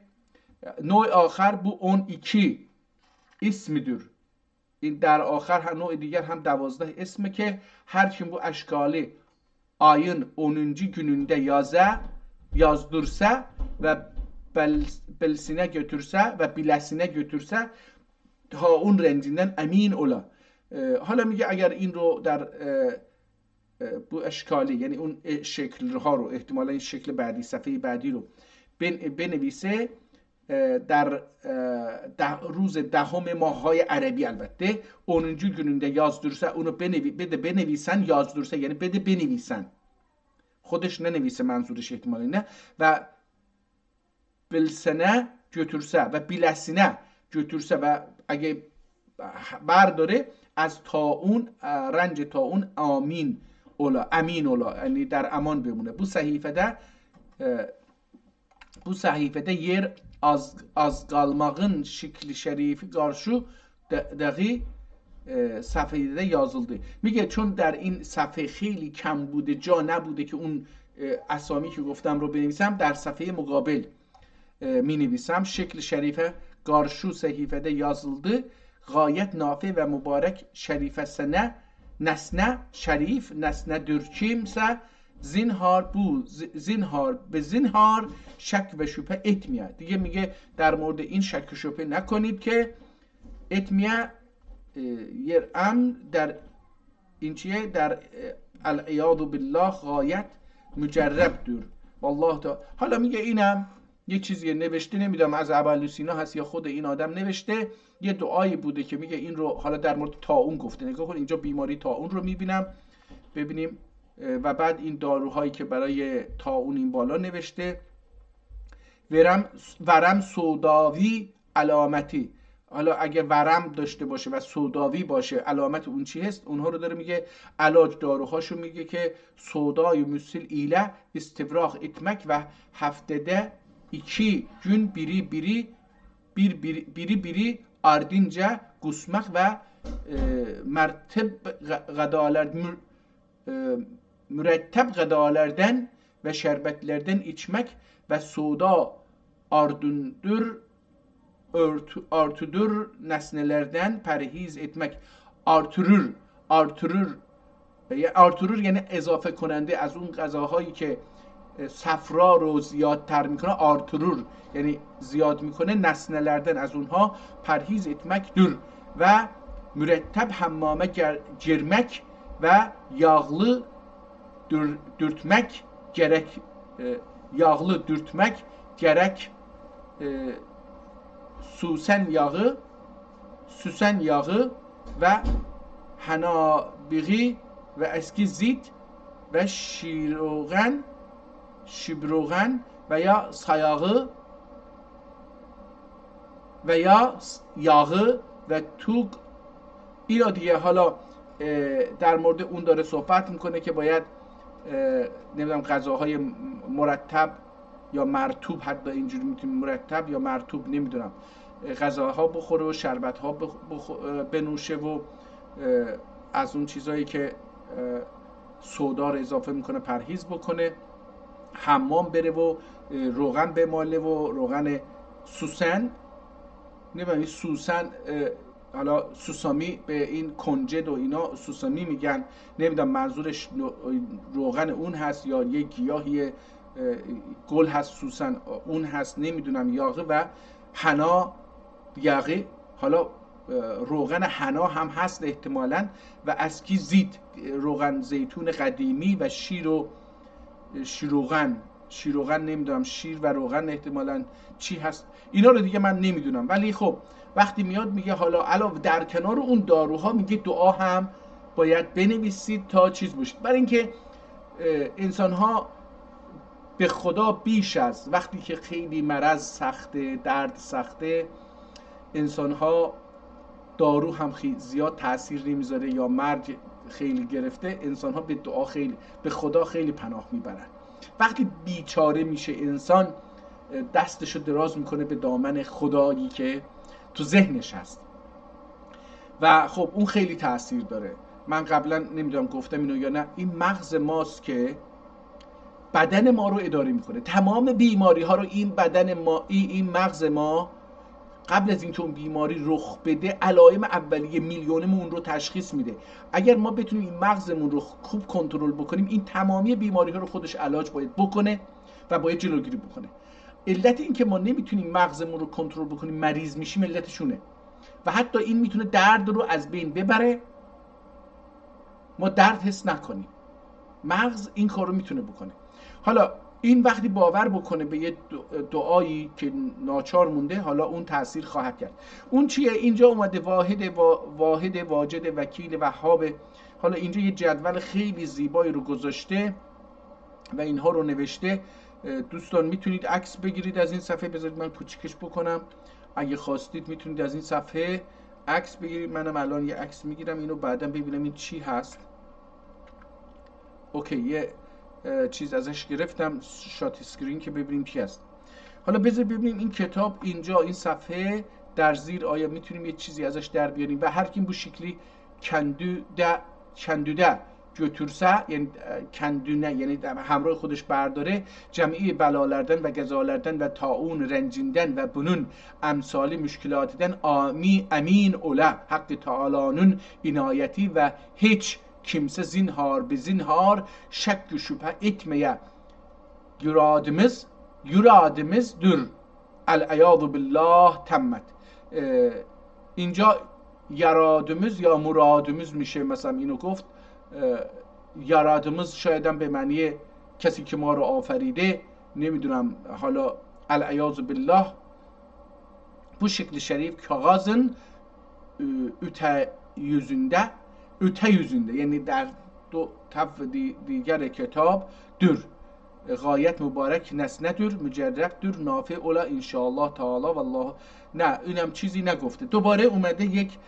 نوع آخر bu 12 ismidir. این در آخر نوع دیگر هم 12 اسمه که her kim bu eşkali ayın 10. gününde yazdırsa ve belsine götürse ve bilesine götürse ta اون رنجیندن امین اولا. حالا میگه اگر این رو در بو اشکالی، یعنی اون شکل ها رو، احتمالا این شکل بعدی، صفحه بعدی رو بنویسه در روز دهم ماههای عربی البته 10. gününde yazdırsa اونو بده بنویسن. yazdırsa یعنی بده بنویسن، خودش ننویسه منظورش احتمالی نه. و بلسنه götürse و بیلسینه götürse و اگه برداره از طاعون، رنج طاعون امین اولا یعنی در امان بمونه. Bu sahifede yer az qalmağın şekli şerifi qarşı dahi صفحه yazıldı. میگه چون در این صفحه خیلی کم بوده، جا نبوده که اون اسامی که گفتم رو بنویسم، در صفحه مقابل می نویسم. شکل şerife qarşı sahifede yazıldı. Gayet nafi ve mübarek şerifesine nesne şerif nesnedir kimse زینهار به زینهار شک و شبهه اتمیه. دیگه میگه در مورد این شک و شبهه نکنید که اتمیه yer امن در این چیه؟ در العیاذ بالله غایت مجربدür. والله تا حالا میگه اینم یه چیزی نوشته، نمیدونم از ابوالسینا هست یا خود این آدم نوشته، یه دعایی بوده که میگه این رو حالا در مورد طاعون گفته. نگاه کن اینجا بیماری طاعون رو میبینم، ببینیم. و بعد این داروهایی که برای طاعون این بالا نوشته، ورم سوداوی علامتی. حالا اگه ورم داشته باشه و سوداوی باشه علامت اون چی هست؟ اونها رو داره میگه. علاج داروهاشو میگه که سودای müsil ile استفراغ اتمک و haftada 2 gün biri ardince kusmak ve müretteb gıdalardan ve şerbetlerden içmek ve suda artırır nesnelerden perhiz etmek. Artırır yani اضافه کننده از اون غذاهایی که صفرا رو زیادتر میکنه، artırır یعنی زیاد میکنه، nesnelerden از اونها perhiz etmek dür ve müretteb hammame girmek ve yağlı dürtmek gerek, yağlı dürtmek gerek, süsen yağı ve hanabiği ve eski zit ve şibroğan veya sayağı veya yağı ve توق. اینا دیگه حالا در مورد اون داره صحبت میکنه که باید نمیدونم غذاهای مرتب یا مرطوب، حتی اینجوری میتونیم مرتب یا مرطوب، نمیدونم، غذاها بخوره و شربتها بنوشه و از اون چیزایی که سودا رو اضافه میکنه پرهیز بکنه. حمام بره و روغن بماله و روغن سوسن، نمیدونم سوسن، حالا سوسامی به این کنجد و اینا سوسامی میگن، نمیدونم منظورش روغن اون هست یا یه گیاهی گل هست سوسن اون هست، نمیدونم، یاغه و حنا یاغه، حالا روغن حنا هم هست احتمالاً، و اسکی زیت، روغن زیتون قدیمی و شیر و شیروغن نمیدونم، شیر و روغن احتمالاً چی هست، اینا رو دیگه من نمیدونم. ولی خب وقتی میاد میگه حالا علاوه در کنار اون داروها میگه دعا هم باید بنویسید تا چیز باشید، برای اینکه انسان‌ها به خدا بیش از وقتی که خیلی مرض سخته، درد سخته، انسان‌ها دارو هم خیلی زیاد تاثیر نمیذاره یا مرگ خیلی گرفته، انسان‌ها به دعا خیلی، به خدا خیلی پناه میبرن. وقتی بیچاره میشه انسان دستشو دراز میکنه به دامن خدایی که تو ذهنش هست و خب اون خیلی تاثیر داره. من قبلا نمیدونم گفتم اینو یا نه، این مغز ماست که بدن ما رو اداره میکنه. تمام بیماری ها رو این بدن ما، این مغز ما قبل از اینکه اون بیماری رخ بده علائم اولیه میلیونمون رو تشخیص میده. اگر ما بتونیم این مغزمون رو خوب کنترل بکنیم، این تمامی بیماری ها رو خودش علاج باید بکنه و باید جلوگیری بکنه. علت این که ما نمیتونیم مغزمون رو کنترل بکنیم، مریض میشیم، علتشونه. و حتی این میتونه درد رو از بین ببره، ما درد حس نکنیم. مغز این کار رو میتونه بکنه. حالا این وقتی باور بکنه به یه دعایی که ناچار مونده، حالا اون تأثیر خواهد کرد. اون چیه؟ اینجا اومده واحد واجد وکیل وهاب. حالا اینجا یه جدول خیلی زیبایی رو گذاشته و اینها رو نوشته. دوستان میتونید عکس بگیرید از این صفحه، بذارید من کوچیکش بکنم. اگه خواستید میتونید از این صفحه عکس بگیرید. منم الان یه عکس میگیرم، اینو بعداً ببینم این چی هست. اوکی، یه چیز ازش گرفتم، شات اسکرین، که ببینیم چی هست. حالا بذار ببینیم این کتاب اینجا این صفحه در زیر آیا میتونیم یه چیزی ازش در بیاریم. و هر kim bu şekli kendüde götürse، یعنی کندونه یعنی همراه خودش برداره، جمعی belalardan ve gezalardan ve taun rencinden ve bunun emsali müşkilatiden emin ola Hakkı Teala'nın inayeti ve hiç kimse zinhar be zinhar şek ve şüphe etmeye yuradımızdır. El-eyadu billah temmet. اینجا یرادمز یا مرادمز میشه، مثلا اینو گفت. یرادمز شایدم به معنی کسی که ما رو آفریده، نمیدونم. حالا العیاذ بالله. Bu şekli şerif kağızın öte yüzünde یعنی در دو طرف دیگر کتاب در غایت مبارک نسندر مجرقدر نافع اولا انشاءالله تعالی والله. نه اینم چیزی نگفته. دوباره اومده یک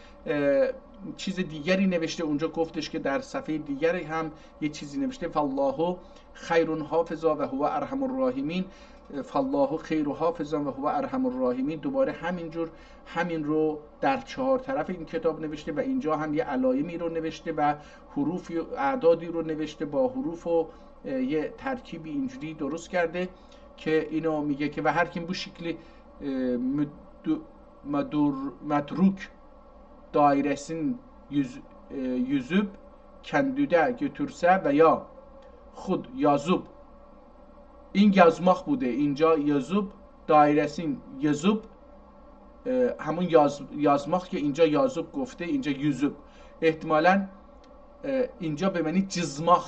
چیز دیگری نوشته اونجا، گفتش که در صفحه دیگری هم یه چیزی نوشته فالله خیر حافظا و هو ارحم الراحمین. فالله خیر حافظا و هو ارحم الراحمین. دوباره همینجور همین رو در 4 طرف این کتاب نوشته و اینجا هم یه علایمی رو نوشته و حروف اعدادی رو نوشته با حروف و یه ترکیبی اینجوری درست کرده که اینو میگه که و هر kim bu şekli مدروک dairesin yüzüp kendüde götürse veya خود yazıp. این yazmak بوده، اینجا yazıp dairesin yazıp همون yazmak که اینجا yazıp گفته، اینجا yüzüp. احتمالاً اینجا به معنی چizmak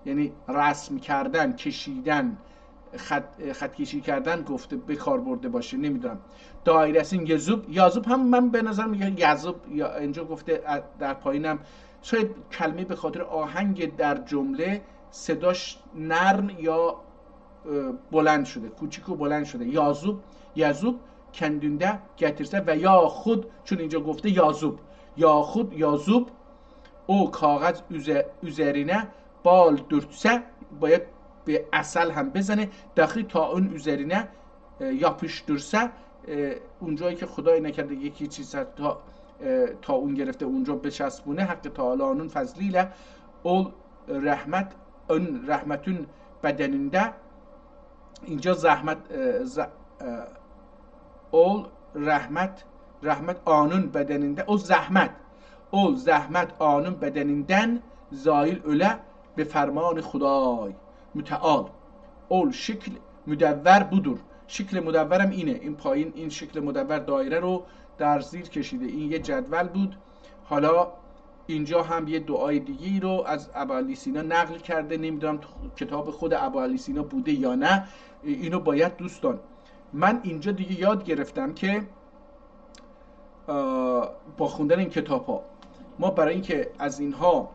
یعنی رسم کردن، کشیدن، خط کشی کردن گفته، به کار برده باشه، نمیدونم. دایرسین یازوب هم من به نظر میگه یازوب، یا اینجا گفته در پایینم شاید کلمه به خاطر آهنگ در جمله صداش نرم یا بلند شده، کوچیک و بلند شده. یازوب کندونده گترسه و یا خود، چون اینجا گفته یازوب، یا خود یازوب او کاغذ üzerine bal dürtse، باید به اصل هم بزنه، داخلی تا اون üzerine yapıştırsa، اونجایی که خدای نکرده یکی چیز تا اون گرفته اونجا بچسبونه، حق تعالی'nin fazliyle ol rahmetün bedeninde. اینجا زحمت ol rahmet anın bedeninde، o zahmet anın bedeninden zail öle به فرمان خدای متعال. اول شکل مدور بودور. شکل مدورم اینه، این پایین این شکل مدور دایره رو در زیر کشیده. این یه جدول بود. حالا اینجا هم یه دعای دیگه رو از ابوعلی سینا نقل کرده، نمیدونم کتاب خود ابوعلی سینا بوده یا نه. اینو باید دوستان، من اینجا دیگه یاد گرفتم که با خوندن این کتاب ها ما برای اینکه از اینها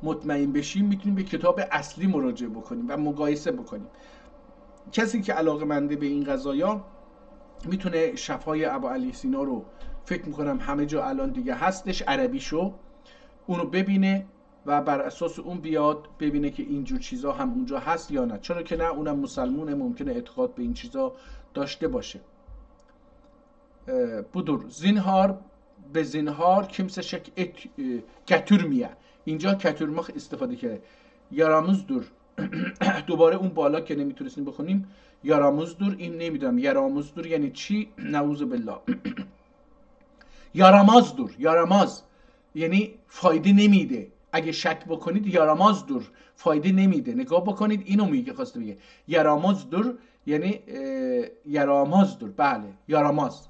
مطمئن بشیم میتونیم به کتاب اصلی مراجعه بکنیم و مقایسه بکنیم. کسی که علاقه‌منده به این قضایا میتونه شفای ابوعلی سینا رو، فکر میکنم همه جا الان دیگه هستش عربیشو، اونو ببینه و بر اساس اون بیاد ببینه که اینجور چیزا هم اونجا هست یا نه. چرا که نه، اونم مسلمونه، ممکنه اعتقاد به این چیزا داشته باشه. budur زینهار به زینهار kimse şek getirmiyor. اینجا کتورمخ استفاده کرده. یاراموزدور دوباره اون بالا که نمیتونستیم بخونیم یاراموزدور، این نمیدونم یاراموزدور یعنی چی، نعوذ بالله. یاراماز یعنی فایده نمیده. اگه شک بکنید یارامازدور فایده نمیده، نگاه بکنید اینو میگه، خواسته بگه یارامازدور یعنی یارامازدور. بله یاراماز،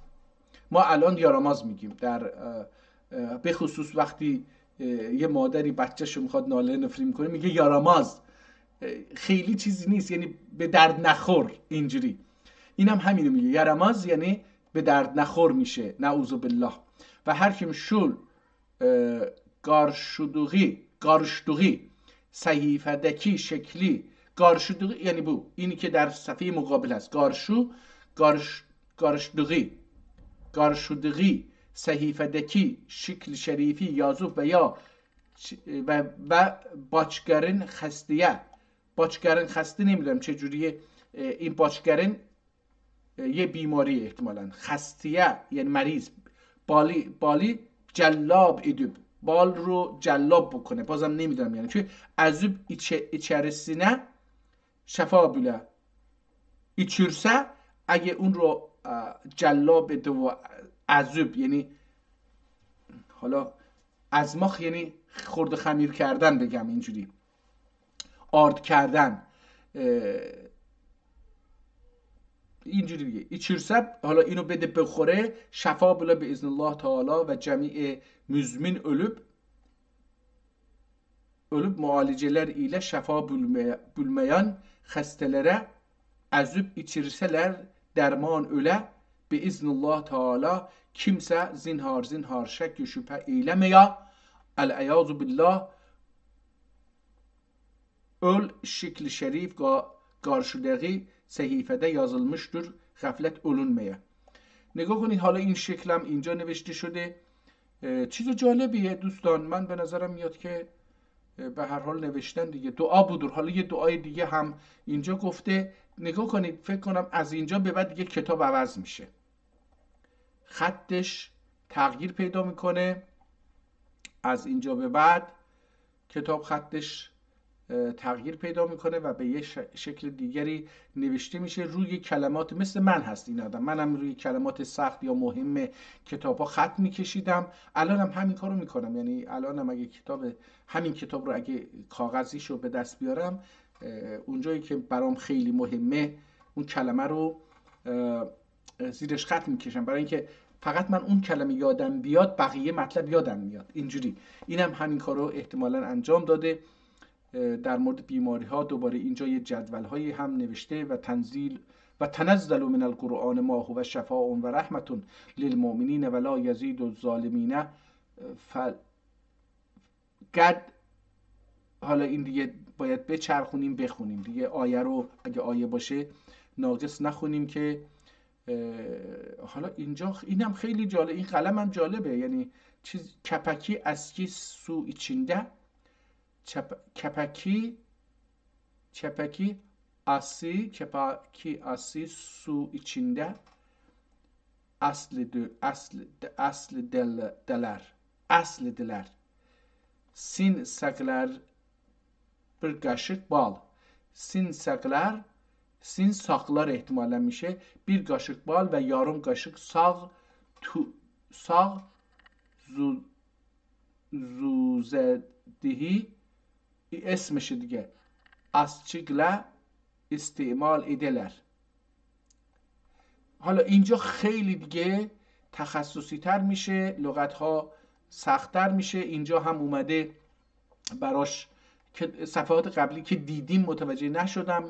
ما الان یاراماز میگیم در به خصوص وقتی یه مادری بچه‌شو میخواد ناله نفرین کنه میگه یاراماز. خیلی چیزی نیست، یعنی به درد نخور اینجوری. اینم همینو میگه، یرماز یعنی به درد نخور میشه، نعوذ بالله. و هر kim şul گارشدوغی صحیفدکی شکلی، گارشدوغی یعنی بو، اینی که در صفحه مقابل هست، گارشدوغی صحیفدکی شکل شریفی یازوف و یا و باچگرن خستیه. باچگرن خسته نمیدونم چه جوریه این باچگرن، یه بیماری احتمالاً، خستیه یعنی مریض. بالی جلاب ادوب، بال رو جلاب بکنه، بازم نمیدونم یعنی چه. ازوب içerisine شفا بوله، içirse اگه اون رو جلاب بده و ازوب یعنی حالا ازماخ یعنی خرد خمیر کردن، بگم اینجوری آرد کردن، اینجوری دیگه. içirse حالا اینو بده بخوره، شفا بلا به اذن الله تعالی و جمیع müzmin ölüp mualiceler ile şafa bulmayan hastelere azüp içirseler derman öle به اذن الله تعالی kimse zinhar şek şüphe eylemeya el-eyaz billah öl şekli şerif karşıdaki صحیفده yazılmıştır غفلت olunmaya. نگاه کنید حالا این شکلم اینجا نوشته شده. چیز جالبیه دوستان، من به نظرم میاد که به هر حال نوشتن دیگه دعا بودور. حالا یه دعای دیگه هم اینجا گفته، نگاه کنید، فکر کنم از اینجا به بعد دیگه کتاب عوض میشه، خطش تغییر پیدا میکنه. از اینجا به بعد کتاب خطش تغییر پیدا میکنه و به یه شکل دیگری نوشته میشه. روی کلمات، مثل من هست این آدم، منم روی کلمات سخت یا مهم کتاب ها خط میکشیدم. الانم همین کارو میکنم، یعنی الانم اگه همین کتاب رو اگه کاغذیشو به دست بیارم، اونجایی که برام خیلی مهمه اون کلمه رو زیرش خط میکشم، برای اینکه فقط من اون کلمه یادم بیاد بقیه مطلب یادم میاد اینجوری. اینم همین کارو احتمالاً انجام داده. در مورد بیماری ها دوباره اینجا یه جدول هایی هم نوشته و تنزل من القرآن ما هو شفاء و رحمت للمؤمنین ولا یزید الظالمین قد. حالا این دیگه باید بچرخونیم بخونیم دیگه، آیه رو اگه آیه باشه ناقص نخونیم که. حالا اینجا اینم خیلی جالب، این قلم هم جالبه، یعنی چیز کپکی از کی سو içinde کپکی asi su içinde aslidiler sin saklar bir kaşık bal. Sin saklar احتمالا میشه bir kaşık bal ve yarım kaşık sağ zuzedihi اسمشه دیگه asçıgla استعمال ederler. حالا اینجا خیلی دیگه تخصصی تر میشه، لغت ها سخت‌تر میشه. اینجا هم اومده براش که صفحات قبلی که دیدیم متوجه نشدم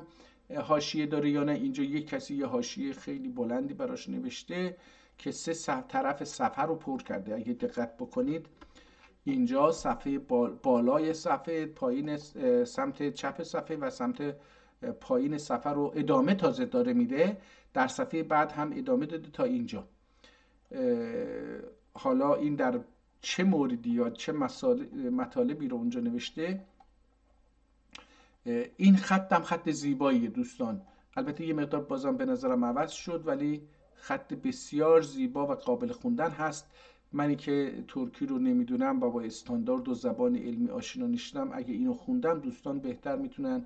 حاشیه داره یا نه. اینجا یک کسی یه حاشیه خیلی بلندی براش نوشته که 3 طرف صفحه رو پر کرده. اگه دقت بکنید اینجا صفحه بالای صفحه، پایین سمت چپ صفحه و سمت پایین صفحه رو ادامه تازه داره میده، در صفحه بعد هم ادامه داده تا اینجا. حالا این در چه موردی یا چه مطالبی رو اونجا نوشته. این خط هم خط زیباییه دوستان، البته یه مقدار بازم به نظرم عوض شد ولی خط بسیار زیبا و قابل خوندن هست. منی که ترکی رو نمیدونم و با استاندارد و زبان علمی آشنا نیستم، اگه اینو خوندم دوستان بهتر میتونن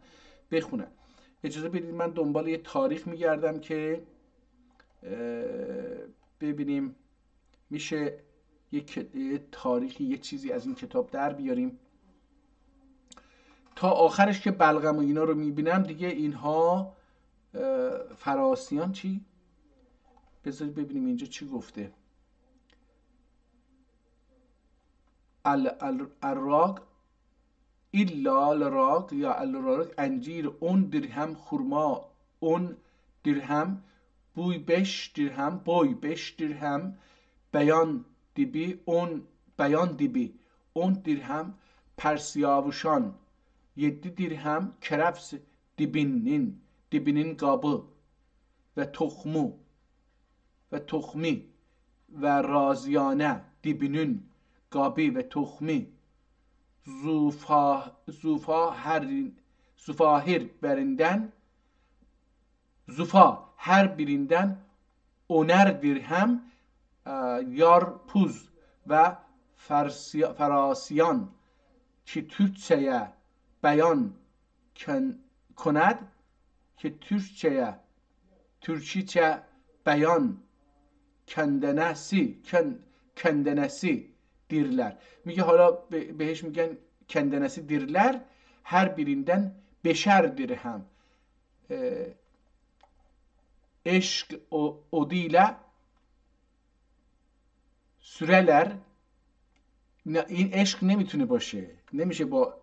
بخونن. اجازه بدید من دنبال یه تاریخ میگردم که ببینیم میشه یه تاریخی یه چیزی از این کتاب در بیاریم. تا آخرش که بلغم و اینا رو میبینم دیگه اینها فراسیان چی؟ بذارید ببینیم اینجا چی گفته. الراق İlla lrak ya allarak encir 10 dirhem, hurma 10 dirhem, boy 5 dirhem, boy 5 dirhem, beyan dibi 10 beyan dibi 10 dirhem, persiyavuşan 7 dirhem, kerefs dibinin qabı ve toxmi ve raziyane dibinin qabı ve toxmi zufahir berinden zufa her birinden 10'er dirhem yar puz ve فراسیان که Türkçe'ye beyan کند که Türkçe beyan kendenesi dirler. میگه حالا بهش میگن کندنسی dirler. Her birinden 5'er dirhem. Eşk oduyla süreler. این عشق نمیتونه باشه، نمیشه با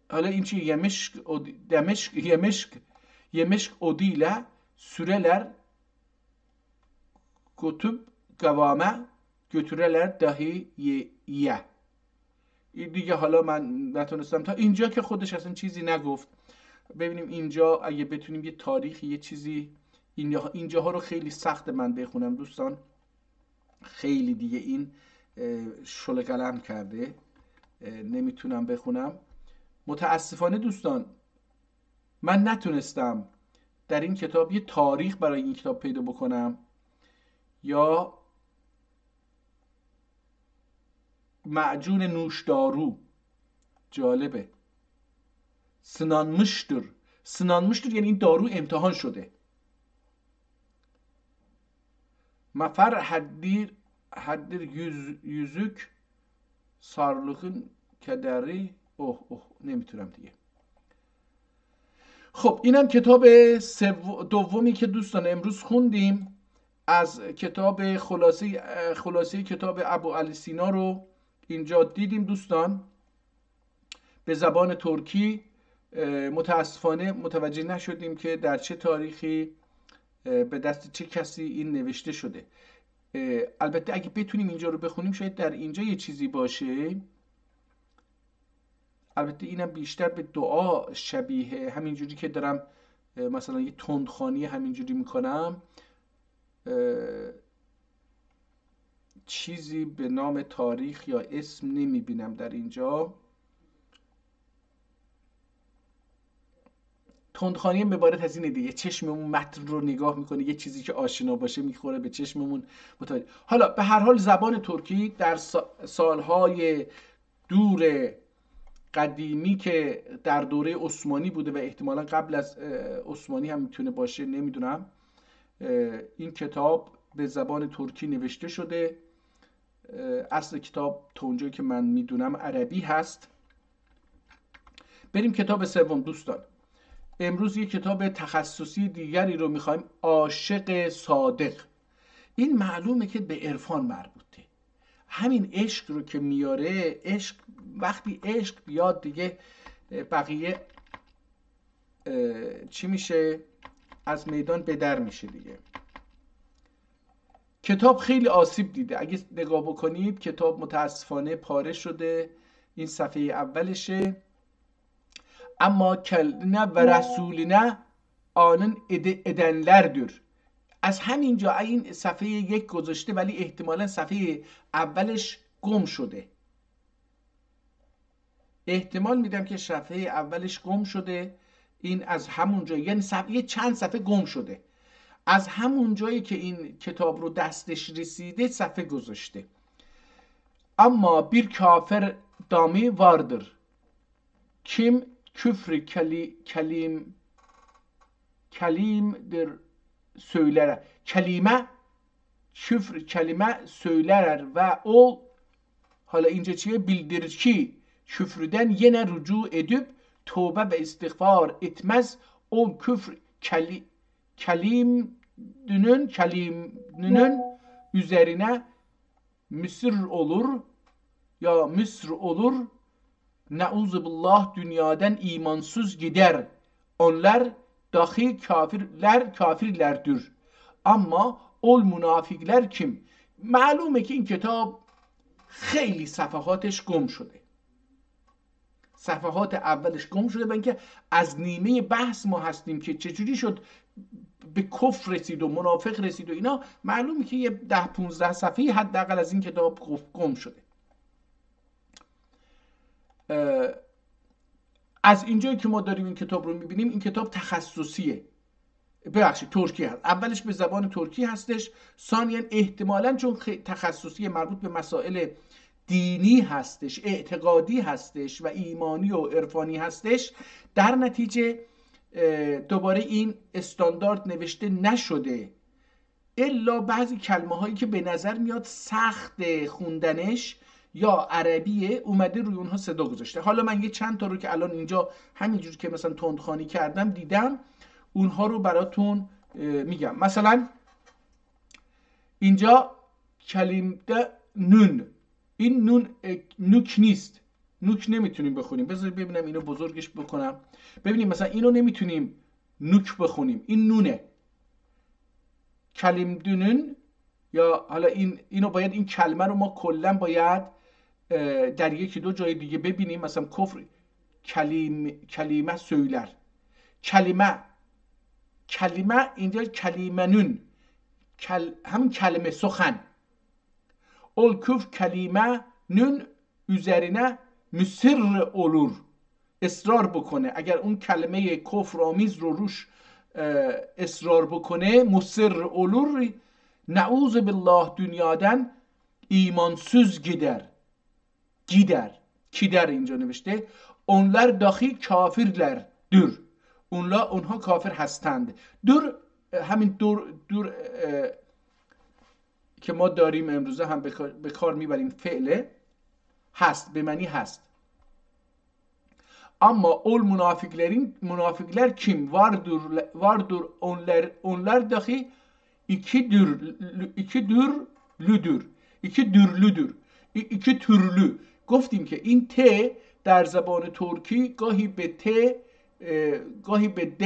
حالا این چی yemişk oduyla süreler kavame götüreler dahi ye. دیگه حالا من نتونستم تا اینجا که خودش اصلا چیزی نگفت. ببینیم اینجا اگه بتونیم یه تاریخی یه چیزی اینجاها رو خیلی سخت من بخونم دوستان، خیلی دیگه این شل قلم کرده، نمیتونم بخونم متاسفانه دوستان. من نتونستم در این کتاب یه تاریخ برای این کتاب پیدا بکنم یا معجون نوشدارو. جالبه. sınanmıştır یعنی این دارو امتحان شده. مفر حدیر yüzük sarlığın kederi نمیتونم دیگه. خب اینم کتاب دومی که دوستان امروز خوندیم از کتاب خلاصه کتاب ابوعلی سینا رو اینجا دیدیم دوستان به زبان ترکی. متاسفانه متوجه نشدیم که در چه تاریخی به دست چه کسی این نوشته شده. البته اگه بتونیم اینجا رو بخونیم شاید در اینجا یه چیزی باشه. البته اینم بیشتر به دعا شبیه، همینجوری که دارم مثلا یه تندخوانی همینجوری میکنم، چیزی به نام تاریخ یا اسم نمیبینم در اینجا. تندخوانی به عبارت از اینه دیگه، چشممون متن رو نگاه میکنه، یه چیزی که آشنا باشه میخوره به چشممون متوجه. حالا به هر حال زبان ترکی در سالهای دور قدیمی که در دوره عثمانی بوده و احتمالا قبل از عثمانی هم میتونه باشه، نمیدونم، این کتاب به زبان ترکی نوشته شده. اصل کتاب تا اونجایی که من میدونم عربی هست. بریم کتاب سوم دوستان. امروز یک کتاب تخصصی دیگری رو میخوایم، عاشق صادق. این معلومه که به عرفان مربوطه. همین عشق رو که میاره، عشق وقتی عشق بیاد دیگه بقیه چی میشه؟ از میدان به در میشه دیگه. کتاب خیلی آسیب دیده. اگه نگاه بکنید کتاب متاسفانه پاره شده. این صفحه اولشه. اما کلنه و رسولینه آنن ادنلردür. از همینجا این صفحه یک گذاشته ولی احتمالا صفحه اولش گم شده. احتمال میدم که صفحه اولش گم شده. این از همون جایی، یعنی صفحه چند صفحه گم شده. از همون جایی که این کتاب رو دستش رسیده صفحه گذاشته. اما bir kafir dami vardır. Kim küfrü kelimdir söyler. Kelime söyler ve o, hala ince çiğe, bildirir ki küfrüden yine rücu edip tövbe ve istiğfar etmez. O küfr keliminin üzerine müsir olur ya Mısır olur, Nauzubillah dünyadan imansız gider. Onlar dahi kafirlerdir. Ama ol münafıklar kim? معلومه که این کتاب خیلی صفحاتش گم شده، صفحات اولش گم شده، و اینکه از نیمه بحث ما هستیم که چجوری شد به کفر رسید و منافق رسید و اینا. معلومه که یه 10-15 صفحه حداقل از این کتاب گم شده. از اینجایی که ما داریم این کتاب رو میبینیم، این کتاب تخصصیه، ببخشید ترکی هست. اولش به زبان ترکی هستش، ثانیاً احتمالاً چون تخصصی مربوط به مسائل دینی هستش، اعتقادی هستش و ایمانی و عرفانی هستش، در نتیجه دوباره این استاندارد نوشته نشده، الا بعضی کلمه هایی که به نظر میاد سخت خوندنش یا عربیه اومده روی اونها صدا گذاشته. حالا من یه چند تا رو که الان اینجا همینجور که مثلا تندخوانی کردم دیدم، اونها رو براتون میگم. مثلا اینجا کلمه نون، این نون نوک نیست، نوک نمیتونیم بخونیم. بذارید ببینم اینو بزرگش بکنم. ببینیم مثلا اینو نمیتونیم نوک بخونیم، این نونه. کلمه دونن، یا حالا اینو باید، این کلمه رو ما کلا باید در یکی دو جای دیگه ببینیم. مثلا کفر، کلمه söyler، کلمه اینجا کلیمنون، همین کلمه سخن. ol küf kelimenin üzerine müsir olur، اصرار بکنه. اگر اون کلمه کفر آمیز رو روش اصرار بکنه، مصر olur، نعوذ بالله dünyadan imansız gider. Kider اینجا نوشته. onlar dahi kafirlerdir، اونها کافر هستند. دور، همین دور که ما داریم امروزه هم به کار میبریم، فعله هست، به معنی هست. اما اول münafıklar kim vardır onlar dahi iki türlü. گفتیم که این ت در زبان ترکی گاهی به ت گاهی به د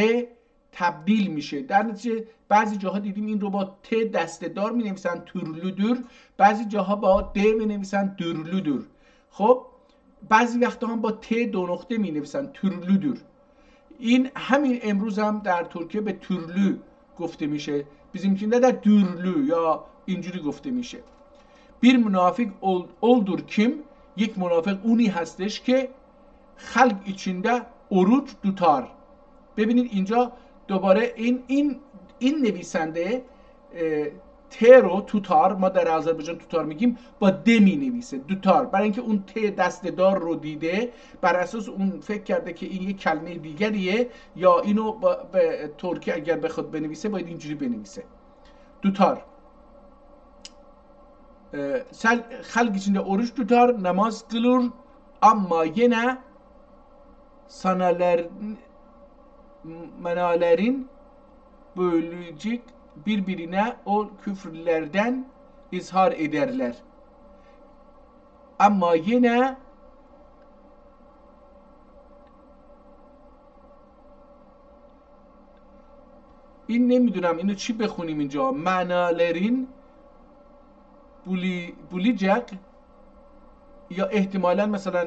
تبدیل میشه. در نتیجه بعضی جاها دیدیم این رو با ت دسته‌دار می نویسن تورلودور، بعضی جاها با د می نویسن دورلودور. خب بعضی وقتا هم با ت دو نقطه می نویسن تورلودور. این همین امروز هم در ترکیه به تورلو گفته میشه، bizimkinde de dürlü یا اینجوری گفته میشه. bir münafık oldur kim؟ یک منافق اونی هستش که خلق içinde oruç tutar. ببینید اینجا دوباره این نویسنده ت رو توتار، ما در آذربایجان توتار میگیم، با د می نویسه دوتار، برای اینکه اون ت دسته‌دار رو دیده، بر اساس اون فکر کرده که این یک کلمه دیگریه، یا اینو به ترکی اگر بخواد بنویسه باید اینجوری بنویسه دوتار. خلق içinde oruç tutar, namaz kılır ama yine menalerin bölücük birbirine o küfürlerden izhar ederler. Ama yine این نمیدونم اینو چی بخونیم اینجا. منالرین بولیجک، یا احتمالاً مثلا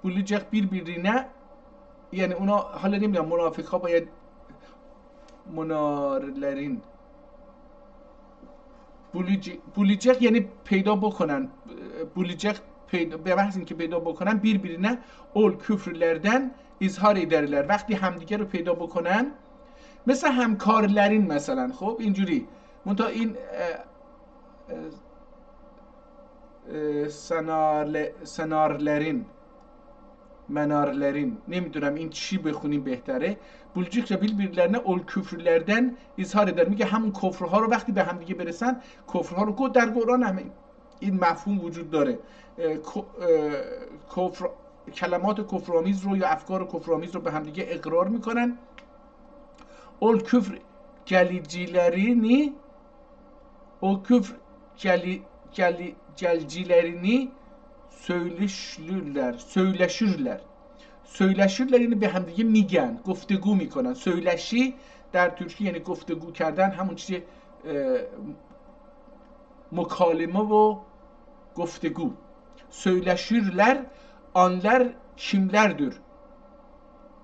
بولیجک birbirine، یعنی اونا، حالا نمیدونم منافق ها باید منارلرین بولیجک یعنی پیدا بکنن، بولیجک به محض اینکه پیدا بکنن birbirine ol küfürlerden izhar ederler، وقتی همدیگه رو پیدا بکنن، مثل همکارلرین مثلا. خب اینجوری منتها این سنارلرین، منارلرین، نمیدونم این چی بخونیم بهتره. بولجیک birbirlerine ol küfürlerden izhar eder، میگه همون کفرها رو وقتی به هم دیگه برسن، کفرها رو، در قرآن هم این مفهوم وجود داره، کفر، کلمات کفرآمیز رو یا افکار کفرآمیز رو به هم دیگه اقرار میکنن. ol küfr gelicilerini o küfr celcilerini söyleşirler. Söyleşirlerini به همدیگه میگن، گفتگو میکنن. söyleşi در ترکی یعنی گفتگو کردن، همون چیز مکالمه و گفتگو. söyleşirler آنlar kimlerdir؟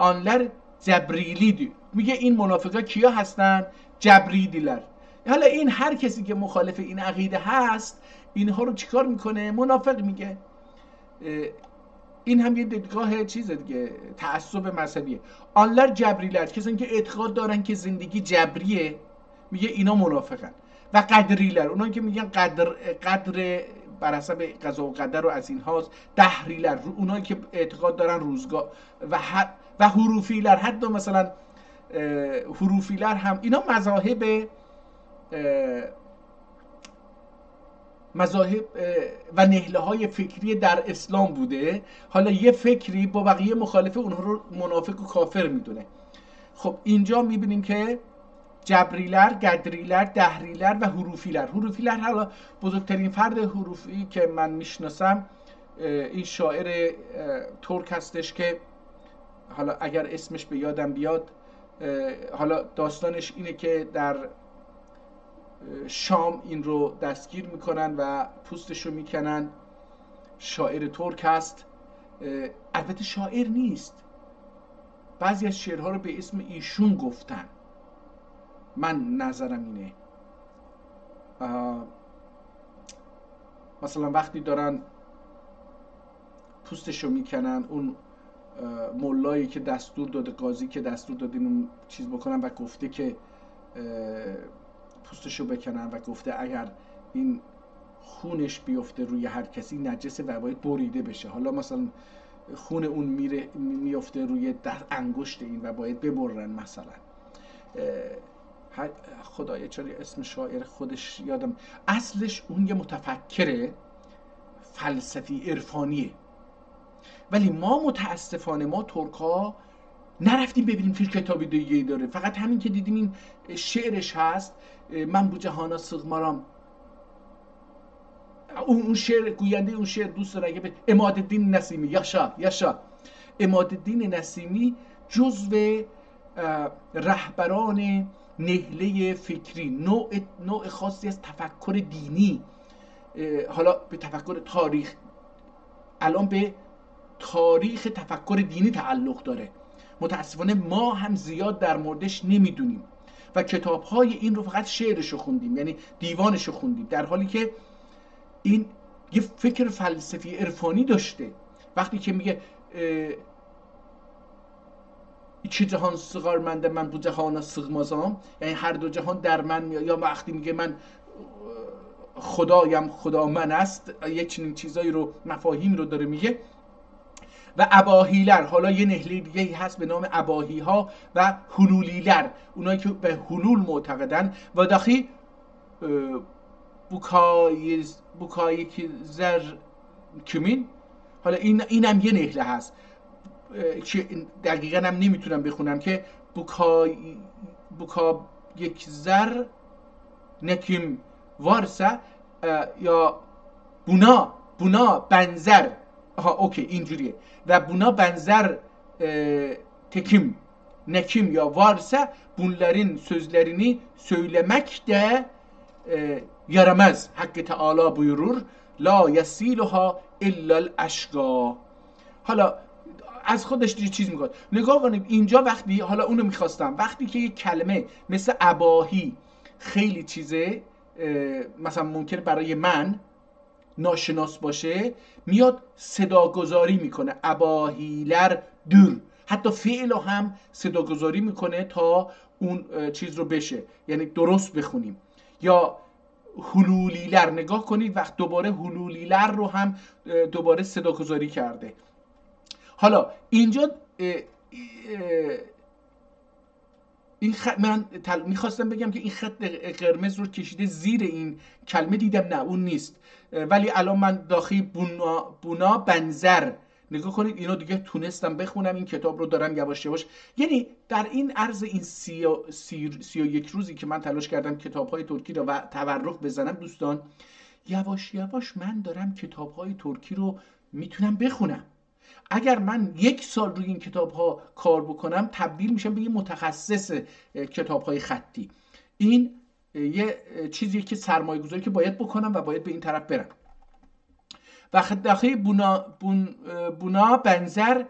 آنlar جبریلیdir. میگه این منافقا کیا هستن؟ جبریلیler. حالا این هر کسی که مخالف این عقیده هست اینها رو چیکار میکنه؟ منافق میگه. این هم یه دیدگاه چیزه دیگه، تعصب مذهبیه. آنلر جبریلر، کسانی که اعتقاد دارن که زندگی جبریه، میگه اینا منافقن. و قدریلر، اونایی که میگن قدر بر حسب قضا و قدر و از این هاست. دهریلر، اونایی که اعتقاد دارن روزگار. و حروفیلر، حتی مثلا حروفیلر هم، اینا مذاهب و نهله های فکری در اسلام بوده. حالا یه فکری با بقیه مخالفه، اونها رو منافق و کافر میدونه. خب اینجا میبینیم که جبریلر، قدریلر، دهریلر و حروفیلر حالا بزرگترین فرد حروفی که من میشناسم این شاعر ترک هستش که حالا اگر اسمش به یادم بیاد، حالا داستانش اینه که در شام این رو دستگیر میکنن و پوستش رو میکنن. شاعر ترک هست، البته شاعر نیست، بعضی از شعرها رو به اسم ایشون گفتن. من نظرم اینه. مثلا وقتی دارن پوستش رو میکنن، اون مولایی که دستور داده، قاضی که دستور داده اینو چیز بکنن و گفته که پوستشو بکنن و گفته اگر این خونش بیفته روی هر کسی نجسه و باید بریده بشه. حالا مثلا خون اون میفته روی انگشت این و باید ببرن مثلا. خدایا چرا اسم شاعر خودش یادم، اصلش اون یه متفکره فلسفی عرفانیه، ولی ما متاسفانه ما ترکا نرفتیم ببینیم چه کتابی دیگه‌ای داره. فقط همین که دیدیم این شعرش هست، من بو جهانا سغمارام. اون شعر، گوینده اون شعر دوست داره اگه به عمادالدین نسیمی، یاشا عمادالدین نسیمی جزو رهبران نهله فکری، نوع خاصی از تفکر دینی، حالا به تفکر تاریخ، الان به تاریخ تفکر دینی تعلق داره. متاسفانه ما هم زیاد در موردش نمیدونیم و کتاب‌های این رو فقط شعرشو خوندیم، یعنی دیوانشو خوندیم، در حالی که این یه فکر فلسفی عرفانی داشته. وقتی که میگه چه جهان صغار منده من بو جهان صغمازام، یعنی هر دو جهان در من، یا وقتی میگه من خدایم خدا من است، یه چنین چیزایی رو، مفاهیم رو داره میگه. و اباهیلر، حالا یه نهله دیگه هست به نام اباهی ها و حلولیلر، اونایی که به حلول معتقدن. و داخی بوکایی که زر کمین، حالا اینم یه نهله هست که دقیقا هم نمیتونم بخونم، که بوکا یک زر نکیم وارسا، یا بونا بنزر، اوکی اینجوریه. و buna benzer tekim, nekim ya varsa bunların sözlerini söylemek de yaramaz. Hakkı Teala buyurur la yasiluha illal اشقا. حالا از خودش یه چیز میگه. نگاه کنید اینجا وقتی، حالا اونو میخواستم، وقتی که یک کلمه مثل اباهی خیلی چیزه، مثلا ممکنه برای من ناشناس باشه، میاد صداگذاری میکنه اباهیلر دور، حتی فعل هم صداگذاری میکنه تا اون چیز رو بشه، یعنی درست بخونیم. یا حلولیلر، نگاه کنید وقت دوباره حلولیلر رو هم دوباره صداگذاری کرده. حالا اینجا این خط، من میخواستم بگم که این خط قرمز رو کشیده زیر این کلمه، دیدم نه اون نیست، ولی الان من داخل بونا بنزر نگاه کنید اینو دیگه تونستم بخونم، این کتاب رو دارم یواش یواش. یعنی در این عرض این 31 روزی که من تلاش کردم کتاب‌های ترکی رو و تورق بزنم دوستان، یواش یواش من دارم کتاب‌های ترکی رو میتونم بخونم. اگر من 1 سال روی این کتاب‌ها کار بکنم تبدیل میشم به یه متخصص کتاب‌های خطی. این یه چیزیه که سرمایه گذاری که باید بکنم و باید به این طرف برم. و خداخی بونا بنظر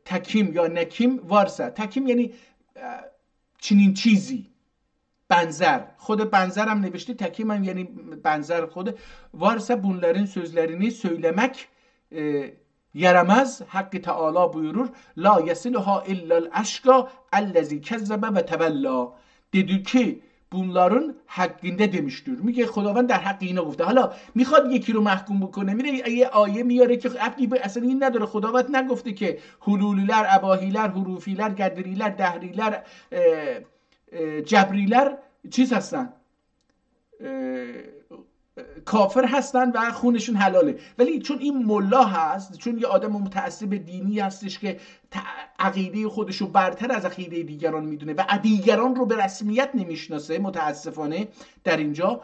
تکیم یا نکیم وارسا. تکیم یعنی چنین چیزی. Benzer. Xod benzer هم نوشته، تکیم هم یعنی benzer خود. Varsa bunların sözlerini söylemek yaramaz. Hakkı Teala buyurur. La yesiluha illal aşka ellezî kezzebe ve tevella. Dedi ki bunların hakkında demiştir. میگه خداوند در حق اینا گفته. حالا میخواد یکی رو محکوم بکنه، میره یه آیه میاره که اپی اصلا این نداره. خداوند نگفته که حلولیler، اباهیler، حروفیler، گدریler، دهریler، جبریler چیز هستن، کافر هستن و خونشون حلاله. ولی چون این ملا هست، چون یه آدم متعصب دینی هستش که عقیده خودشو برتر از عقیده دیگران میدونه و دیگران رو به رسمیت نمیشناسه، متاسفانه در اینجا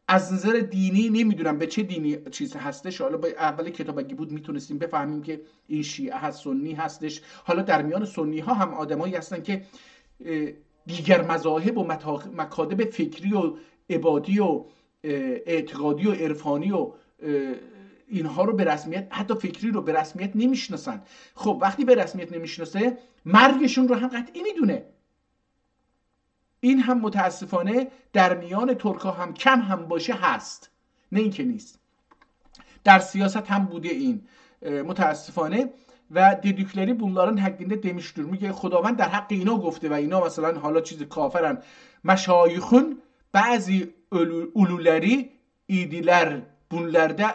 از نظر دینی نمیدونم به چه دینی چیز هستش. حالا با اول کتاب اگه بود میتونستیم بفهمیم که این شیعه هست، سنی هستش. حالا در میان سنی ها هم آدمایی هستن که دیگر مذاهب و مکاتب فکری و عبادی و اعتقادی و عرفانی و اینها رو به رسمیت، حتی فکری رو به رسمیت نمیشناسن. خب وقتی به رسمیت نمیشناسه مرگشون رو هم قطعی میدونه. این هم متاسفانه در میان ترکا هم کم هم باشه هست، نه اینکه نیست. در سیاست هم بوده این متاسفانه. و دیدیکلری bunların hakkında demiştir. میگه خداوند در حق اینا گفته و اینا مثلا حالا چیز کافرن. مشایخون بعضی اولوleri ایدیler bunlarda،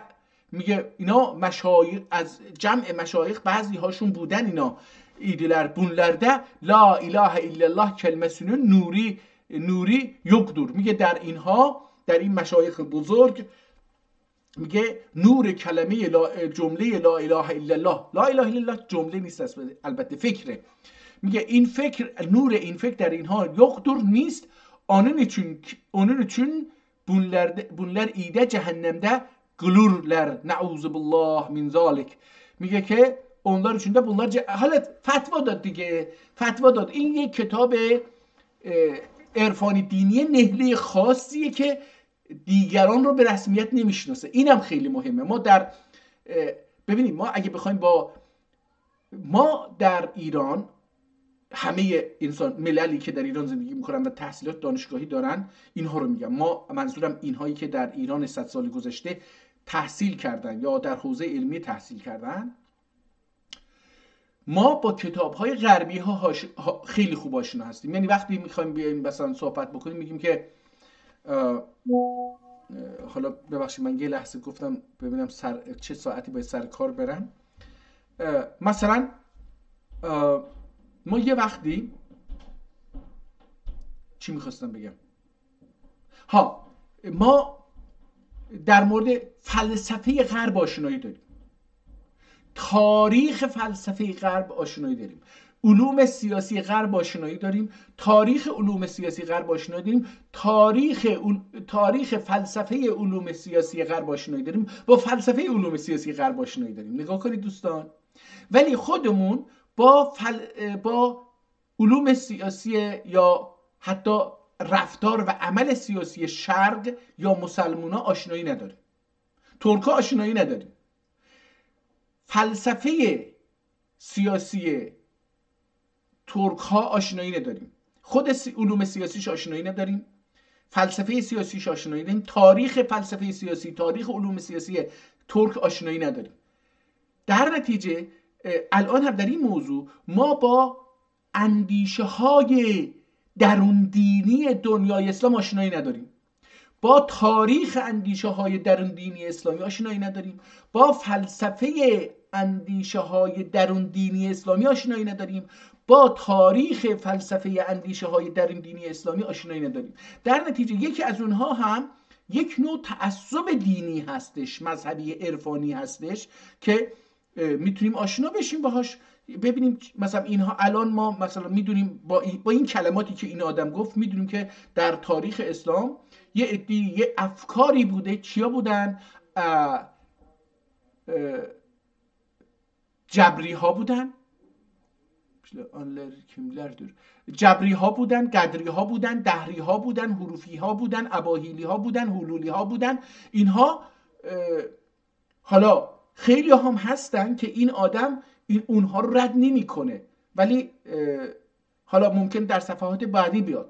میگه اینا مشایخ از جمع مشایخ بعضی هاشون بودن اینا ایدیler bunlarda لا اله الا الله کلمسinin نوری yoktur. میگه در اینها، در این مشایخ بزرگ، میگه نور کلمه جمله لا اله الا الله، لا اله الا الله جمله نیست البته فکره. میگه این فکر، نور این فکر در اینها yoktur نیست. onun için bunlar ایده cehennemde gülürler نعوذ بالله من ذلك. میگه که onlar için de bunlar حالا فتوا داد دیگه، فتوا داد. این یک کتاب عرفانی دینی نهله خاصیه که دیگران رو به رسمیت نمیشناسه. اینم خیلی مهمه. ما در ببینید، ما اگه بخوایم ما در ایران، همه انسان مللی که در ایران زندگی میکنن و تحصیلات دانشگاهی دارن، اینها رو میگم. ما منظورم اینهایی که در ایران 100 سال گذشته تحصیل کردن یا در حوزه علمی تحصیل کردن، ما با کتاب‌های غربی ها خیلی خوب آشنا هستیم. یعنی وقتی میخوایم بیایم مثلا صحبت بکنیم میگیم که حالا ببخشید من یه لحظه گفتم ببینم چه ساعتی باید سر کار برم. مثلا ما یه وقتی چی میخواستم بگم؟ ما در مورد فلسفه غرب آشنایی داریم، تاریخ فلسفه غرب آشنایی داریم، علوم سیاسی غرب آشنایی داریم، تاریخ علوم سیاسی غرب آشنایی داریم، تاریخ فلسفه علوم سیاسی غرب آشنایی داریم، با فلسفه علوم سیاسی غرب آشنایی داریم. نگاه کنید دوستان. ولی خودمون با علوم سیاسی یا حتی رفتار و عمل سیاسی شرق یا مسلمونا آشنایی نداریم. ترکا آشنایی نداریم. فلسفه سیاسی ترک ها آشنایی نداریم. خود علوم سیاسیش آشنایی نداریم. فلسفه سیاسیش آشنایی نداریم. تاریخ فلسفه سیاسی، تاریخ علوم سیاسی ترک آشنایی نداریم. در نتیجه الان هم در این موضوع ما با اندیشه های درون دینی دنیای اسلام آشنایی نداریم. با تاریخ اندیشه های درون دینی اسلامی آشنایی نداریم. با فلسفه اندیشه های درون دینی اسلامی آشنایی نداریم. با تاریخ فلسفه اندیشه های درون دینی اسلامی آشنایی نداریم. در نتیجه یکی از اونها هم یک نوع تعصب دینی هستش، مذهبی عرفانی هستش که میتونیم آشنا بشیم باهاش، ببینیم مثلا اینها الان ما مثلا میدونیم با این کلماتی که این آدم گفت میدونیم که در تاریخ اسلام یه عده‌ای یه افکاری بوده. کیا بودن؟ جبری ها بودن، جبری ها بودن، قدری ها بودن، دهری ها بودن، حروفی ها بودن، اباهیلی ها بودن، حلولی ها بودن. اینها حالا خیلی هم هستن که این آدم اونها رو رد نمیکنه، ولی حالا ممکن در صفحات بعدی بیاد.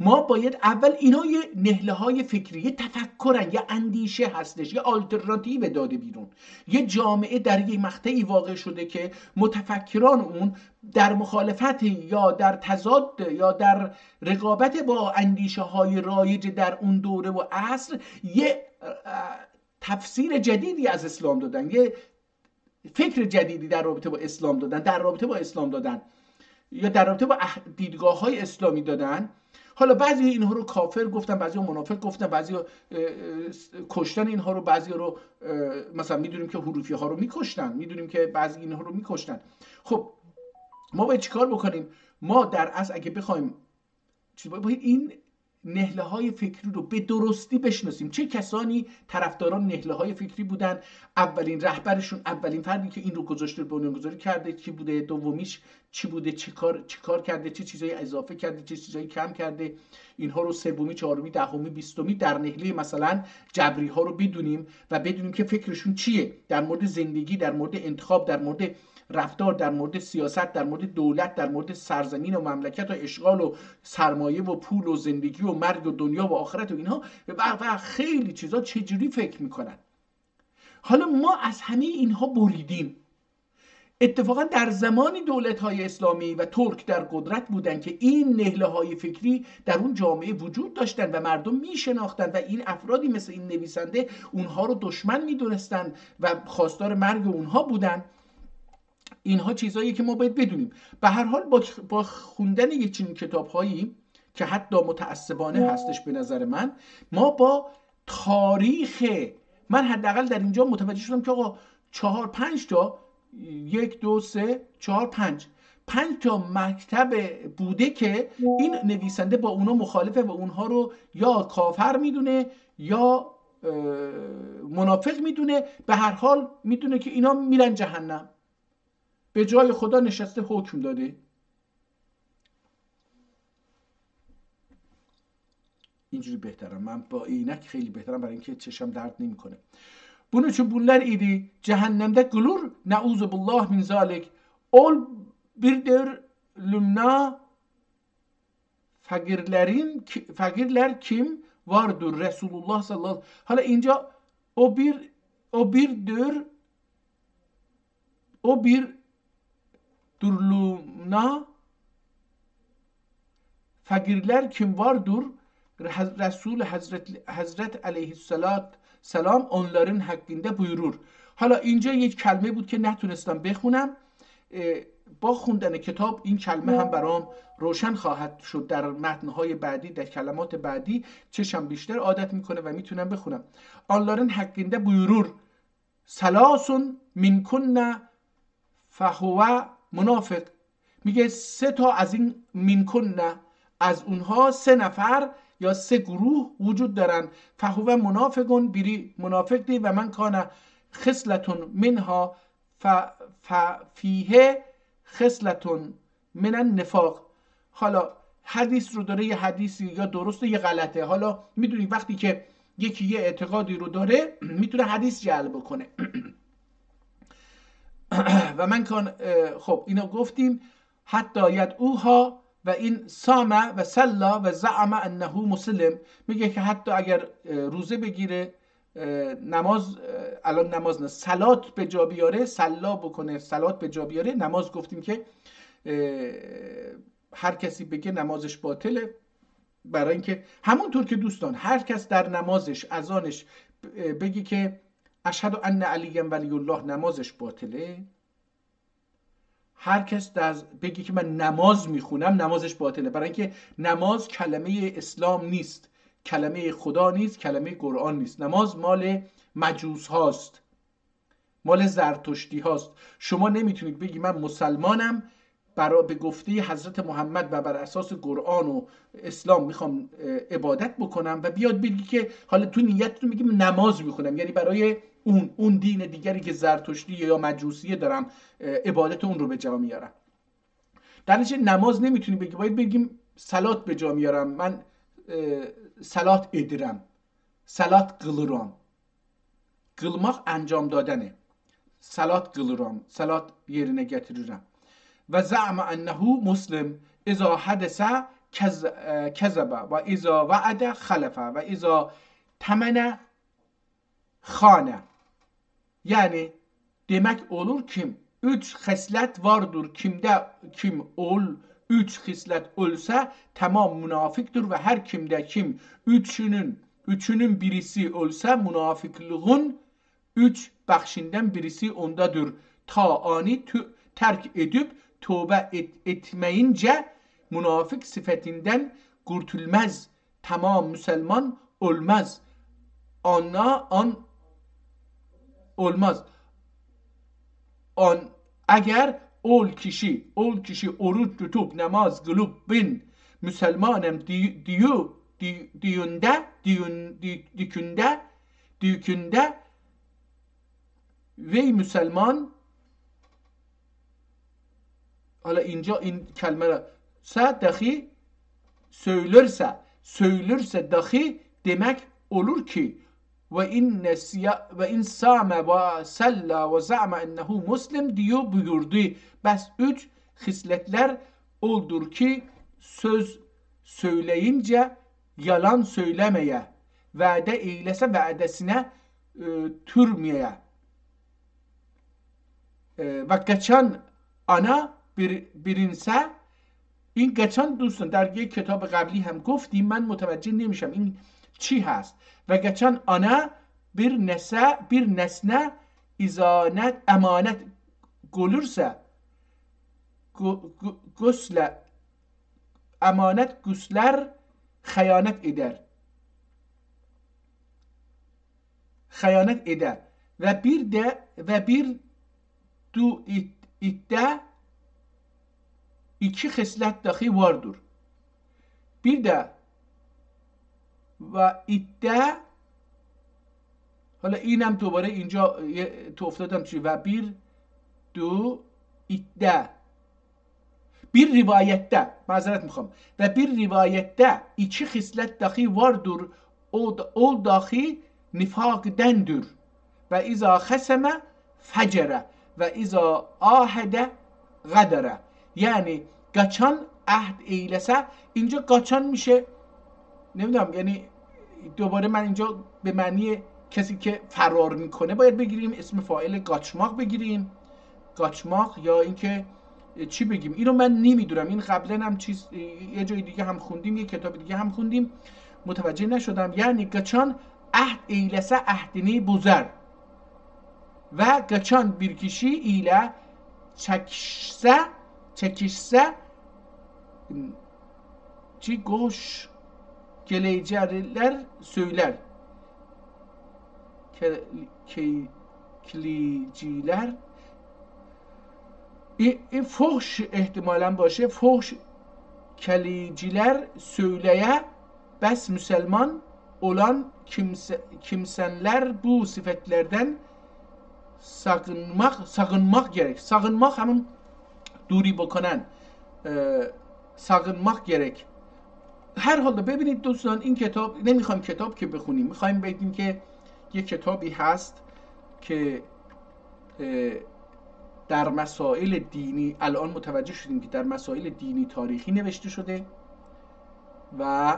ما باید اول اینا یه نهله های فکری، یه تفکرن، یه اندیشه هستش، یه آلترناتیو داده بیرون. یه جامعه در یه مقطعی واقع شده که متفکران اون در مخالفت یا در تضاد یا در رقابت با اندیشه های رایج در اون دوره و عصر یه تفسیر جدیدی از اسلام دادن، یه فکر جدیدی در رابطه با اسلام دادن، در رابطه با اسلام دادن یا در رابطه با دیدگاه های اسلامی دادن. حالا بعضی اینها رو کافر گفتن، بعضی منافق گفتن، بعضی کشتن اینها رو، بعضی رو مثلا میدونیم که حروفی ها رو میکشتن، میدونیم که بعضی اینها رو میکشتن. خب ما باید چیکار بکنیم؟ ما در اصل اگه بخوایم باید این نهله های فکری رو به درستی بشناسیم. چه کسانی طرفداران نهله های فکری بودن؟ اولین رهبرشون، اولین فردی که این رو گذاشته بنیانگذاری کرده کی بوده؟ دومیش چی بوده؟ چه کار کرده؟ چه چیزایی اضافه کرده؟ چه چیزایی کم کرده؟ اینها رو سومی، چهارمی، دهمی، بیستمی در نهله مثلا جبری ها رو بدونیم و بدونیم که فکرشون چیه در مورد زندگی، در مورد انتخاب، در مورد رفتار، در مورد سیاست، در مورد دولت، در مورد سرزمین و مملکت و اشغال و سرمایه و پول و زندگی و مرگ و دنیا و آخرت و اینها و خیلی چیزا چجوری فکر میکنن. حالا ما از همه اینها بریدیم. اتفاقا در زمانی دولت‌های اسلامی و ترک در قدرت بودن که این نهله‌های فکری در اون جامعه وجود داشتن و مردم میشناختن و این افرادی مثل این نویسنده اونها رو دشمن میدونستن و خواستار مرگ اونها بودن. اینها چیزایی که ما باید بدونیم. به هر حال با خوندن یک چنین کتاب‌هایی که حتی متعصبانه هستش به نظر من، ما با تاریخ، من حداقل در اینجا متوجه شدم که آقا 4-5 تا 1 2 3 4 5 تا مکتب بوده که این نویسنده با اونا مخالفه و اونها رو یا کافر میدونه یا منافق میدونه. به هر حال میدونه که اینا میرن جهنم، به جای خدا نشسته حکم داده. اینجوری بهترم، من با عینک خیلی بهترم برای اینکه چشم درد نمیکنه. Bunun için bunlar idi. Cehennemde gülür. Nauzu billah min zalik. Ol birdir lümna fakirler kim vardır? Resulullah sallallahu aleyhi ve sellem. Hala اینجا o bir durlumna fakirler kim vardır? Resul Hazret aleyhisselam onların hakkında buyurur. حالا اینجا یک کلمه بود که نتونستم بخونم. با خوندن کتاب این کلمه هم برام روشن خواهد شد در متنهای بعدی، در کلمات بعدی چشم بیشتر عادت میکنه و میتونم بخونم. onların hakkında buyurur. سلاس منکن فهو منافق. میگه 3 تا از این منکن، از اونها 3 نفر یا 3 گروه وجود دارن. فهو منافقون، بری منافق دی و من کان خصلتون منها فیه خصلتون من النفاق. حالا حدیث رو داره، یه حدیثی یا درسته یا غلطه. حالا میدونی وقتی که یکی یه اعتقادی رو داره میتونه حدیث جلب کنه و من کان، خب اینا گفتیم حتی یدعوها و این سامه و سلا و زعم انه مسلم. میگه که حتی اگر روزه بگیره، نماز، الان نماز نه، صلات به جا بیاره، سلا بکنه، صلات به جا بیاره، نماز گفتیم که هر کسی بگه نمازش باطله، برای اینکه همونطور که دوستان هر کس در نمازش اذانش بگی که اشهد ان علی ولی الله، نمازش باطله. هر کس بگی که من نماز میخونم، نمازش باطله، برای اینکه نماز کلمه اسلام نیست. کلمه خدا نیست، کلمه قرآن نیست. نماز مال مجوس هاست، مال زرتشتی هاست. شما نمیتونید بگی من مسلمانم، به گفته حضرت محمد و بر اساس قرآن و اسلام میخوام عبادت بکنم و بیاد بگی که حالا تو نیتتون میگیم نماز میخونم، یعنی برای اون دین دیگری که زرتشتی یا مجوسیه دارم عبادت اون رو به جا میارم. در نتیجه نماز نمیتونی بگی، باید بگیم صلات به جا میارم، من صلات ادیرم، صلات قılıram. Qılmaq انجام دادنه. صلات قılıram، صلات yerine getiririm. و زعم انه مسلم اذا حدث کذب و اذا وعد خلف و اذا تمن خانه. Yəni demək olur ki, 3 xislət vardır kimdə, kim 3 xislət ölsə tamam münafiqdir və hər kimdə kim üçünün birisi ölsə münafiqliğin 3 bəxşindən birisi ondadır. Ta ani tərk edib tövbə etməyincə münafıq sifətindən qurtulmaz. Tamam müsəlman olmaz. Olmaz. Eğer ol kişi oruç tutup namaz kılıp bin Müslümanım diyünde ve Müslüman, hala ince in kelimeler dahi söylürse dahi demek olur ki ve in sâme ve salla ve za'me ennehu muslim diyor buyurdu. Bes 3 hisletler oldur ki söz söyleyince yalan söylemeye, vədə eyləsə vədəsinə türmeye ve qaçan ana birinse این گچان دوستان در یک کتاب قبلی هم گفتیم، من متوجه نمیشم این چی هست. و گچان آنه bir nesne izanet emanet gülürse emanet güsler xəyanət eder ve bir du iddə 2 xislət dahi vardır. Bir de و iddə، حالا اینم دوباره اینجا تو افتادم چی، و bir du iddə bir rivayette، معذرت میخوام، و bir rivayette 2 xislət dahi vardır. O dahi nifaqdəndir. ve iza xəsəmə fəcərə ve iza ahədə qədərə. Yani qaçan عهد eyləsə، اینجا قاچان میشه نمیدونم، یعنی دوباره من اینجا به معنی کسی که فرار میکنه باید بگیریم اسم فاعل قاچماق بگیریم، قاچماق، یا اینکه چی بگیم، اینو من نمیدونم. این قبلا هم یه جای دیگه هم خوندیم، یه کتاب دیگه هم خوندیم، متوجه نشدم. یعنی قاچان عهد eyləsə əhdini bozar və qaçan bir kişi ilə çəkişsə ki qoş geleceler söyler. Kiliciler fuhş ehtimalen başı, fuhş keliciler söyleye bes Müslüman olan kimsenler bu sıfatlerden sakınmak gerek. Sakınmak همون دوری بکنن، sakınmak gerek. هر حال ببینید دوستان، این کتاب نمیخوایم کتاب که بخونیم، میخوایم بگیم که یک کتابی هست که در مسائل دینی، الان متوجه شدیم که در مسائل دینی تاریخی نوشته شده و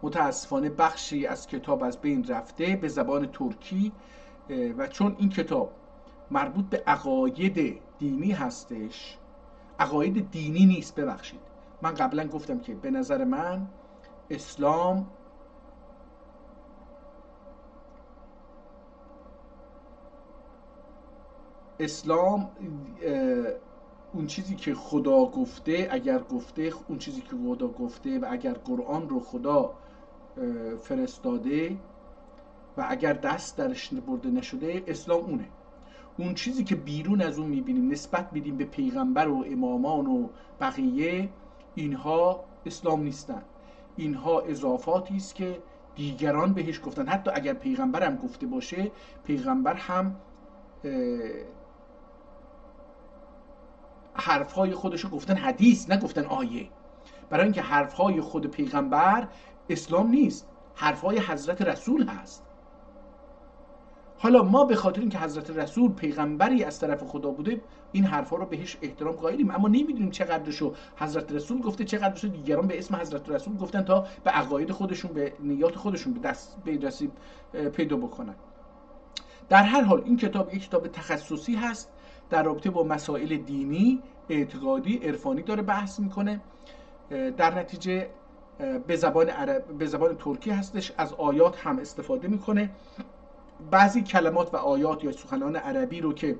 متاسفانه بخشی از کتاب از بین رفته به زبان ترکی. و چون این کتاب مربوط به عقاید دینی هستش، عقاید دینی نیست، ببخشید، من قبلا گفتم که به نظر من اسلام اون چیزی که خدا گفته، اگر گفته اون چیزی که خدا گفته و اگر قرآن رو خدا فرستاده و اگر دست درش برده نشده، اسلام اونه. اون چیزی که بیرون از اون میبینیم، نسبت میدیم به پیغمبر و امامان و بقیه، اینها اسلام نیستن. اینها اضافاتی است که دیگران بهش گفتن. حتی اگر پیغمبر هم گفته باشه، پیغمبر هم حرفهای خودشو گفتن حدیث، نگفتن آیه. برای اینکه حرفهای خود پیغمبر اسلام نیست، حرفهای حضرت رسول هست. حالا ما به خاطر اینکه حضرت رسول پیغمبری از طرف خدا بوده، این حرفا رو بهش احترام قائلیم، اما نمیدونیم چقدرشو حضرت رسول گفته، چقدرشو دیگران به اسم حضرت رسول گفتن تا به عقاید خودشون، به نیات خودشون به دست پیدا بکنن. در هر حال این کتاب یک کتاب تخصصی هست، در رابطه با مسائل دینی، اعتقادی، عرفانی داره بحث میکنه. در نتیجه به زبان ترکی هستش، از آیات هم استفاده میکنه. بعضی کلمات و آیات یا سخنان عربی رو که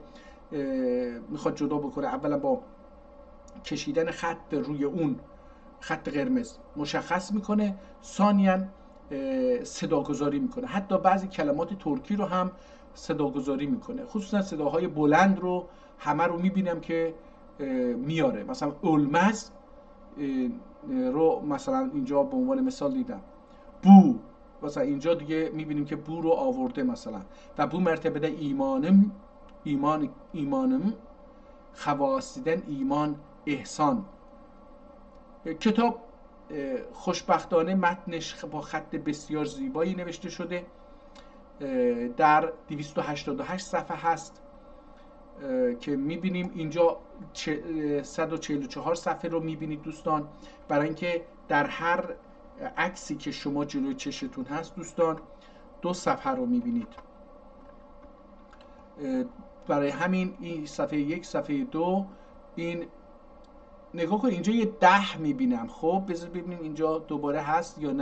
میخواد جدا بکنه، اولا با کشیدن خط روی اون خط قرمز مشخص میکنه، ثانیاً صداگذاری میکنه. حتی بعضی کلمات ترکی رو هم صداگذاری میکنه، خصوصا صداهای بلند رو همه رو میبینم که میاره. مثلا اولمز رو مثلا اینجا به عنوان مثال دیدم، بو مثلا اینجا دیگه میبینیم که بو رو آورده مثلا، و بو مرتبه ایمانم خواستیدن ایمان احسان. کتاب خوشبختانه متنش با خط بسیار زیبایی نوشته شده، در 288 صفحه هست که میبینیم اینجا 144 صفحه رو میبینید دوستان. برای اینکه در هر عکسی که شما جلوی چشتون هست دوستان 2 صفحه رو میبینید، برای همین این صفحه 1 صفحه 2 این نگاه کن، اینجا یه 10 میبینم. خب بذار ببینیم اینجا دوباره هست یا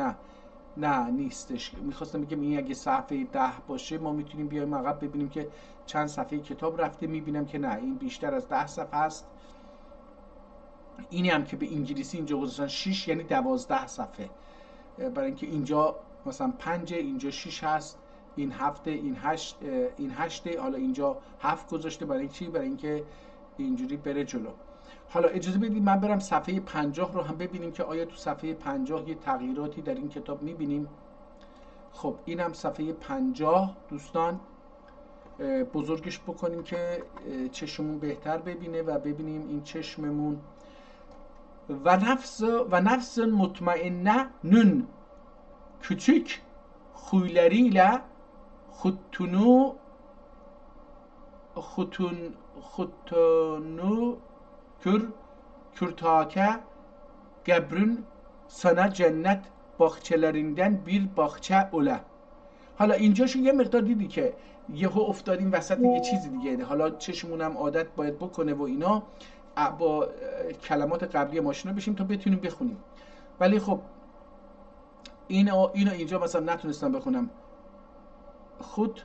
نه نیستش. میخواستم بگم این اگه صفحه 10 باشه ما میتونیم بیایم عقب ببینیم که چند صفحه کتاب رفته. میبینم که نه، این بیشتر از 10 صفحه است. اینی هم که به انگلیسی اینجا گذاشتن 6 یعنی 12 صفحه، برای اینکه اینجا مثلا 5 اینجا 6 هست، این 7 این 8 این 8 حالا اینجا 7 گذاشته. برای چی؟ برای اینکه اینجوری بره جلو. حالا اجازه بدید من برم صفحه 50 رو هم ببینیم که آیا تو صفحه 50 یه تغییراتی در این کتاب میبینیم. خب اینم صفحه 50 دوستان، بزرگش بکنیم که چشممون بهتر ببینه و ببینیم این چشممون. و nefs mutmainne nün küçük huylarıyla hutunu kürtake gebrün sana cennet باغچه‌lerinden bir باغچه ola. حالا اینجاشو یه مقدار دیدی که یهو افتادیم وسط یه چیزی دیگه، حالا چشمونم عادت باید بکنه و اینا، با کلمات قبلی ماشینا بشیم تا بتونیم بخونیم. ولی خب اینو اینجا مثلا نتونستم بخونم. خود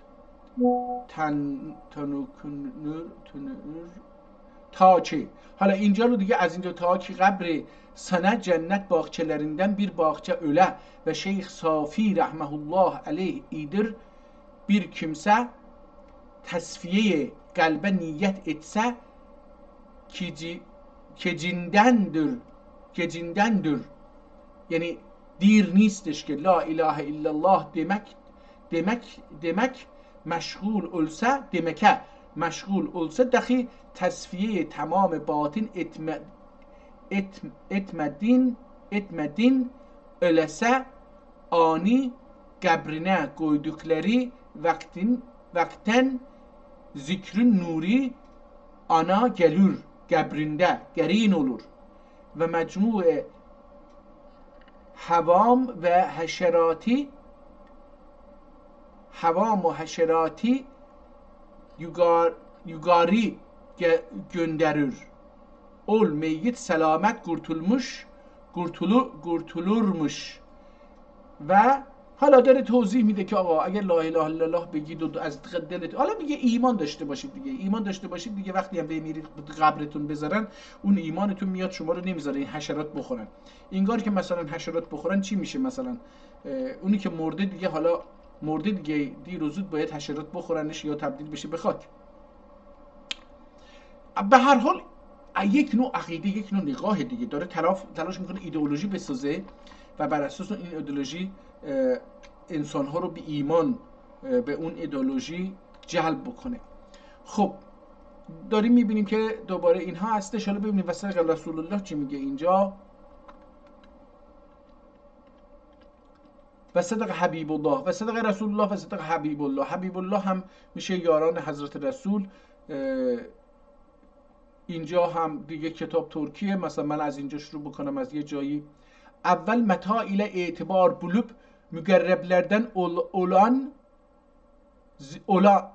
تا چه. حالا اینجا رو دیگه از اینجا تا که قبر سنه جنت باغچه‌lerinden bir باغچه öle ve Şeyh Safi rahmetullah aleyh idir bir kimse tasfiye kalbe niyet etse kecindendir. Yani دیر نیستش که لا اله الا الله demek مشغول اولسه دمکه مشغول اولسه دخی تصفیه تمام باطن etmedin ölese ani qabrine koydukları vakten zikrün nuri ana gelir qabrinde gerin olur ve mecmu havam ve haşerati yugari gönderir. Ol meyyit selamet kurtulurmuş ve حالا داره توضیح میده که آقا اگر لا اله الا الله بگید و از دلت، حالا میگه ایمان داشته باشید دیگه، ایمان داشته باشید دیگه، وقتی هم بمیرید قبرتون بذارن اون ایمانتون میاد شما رو نمیذاره این حشرات بخورن. اینگار که مثلا حشرات بخورن چی میشه؟ مثلا اونی که مرده دیگه، حالا مرده دیگه، دیر و زود باید حشرات بخورنش یا تبدیل بشه به خاک. به هر حال یک نوع عقیده، یک نوع نگاه دیگه داره تلاش میکنه ایدئولوژی بسازه و بر اساس این ایدئولوژی انسانها رو به ایمان، به اون ایدئولوژی جلب بکنه. خب داریم میبینیم که دوباره اینها هستش. حالا ببینیم وصدق رسول الله چی میگه اینجا. وصدق حبیب الله، وصدق رسول الله، وصدق حبیب الله. حبیب الله هم میشه یاران حضرت رسول. اینجا هم دیگه کتاب ترکیه، مثلا من از اینجا شروع بکنم از یه جایی. Evvel meta ile itibar bulup mügerreblerden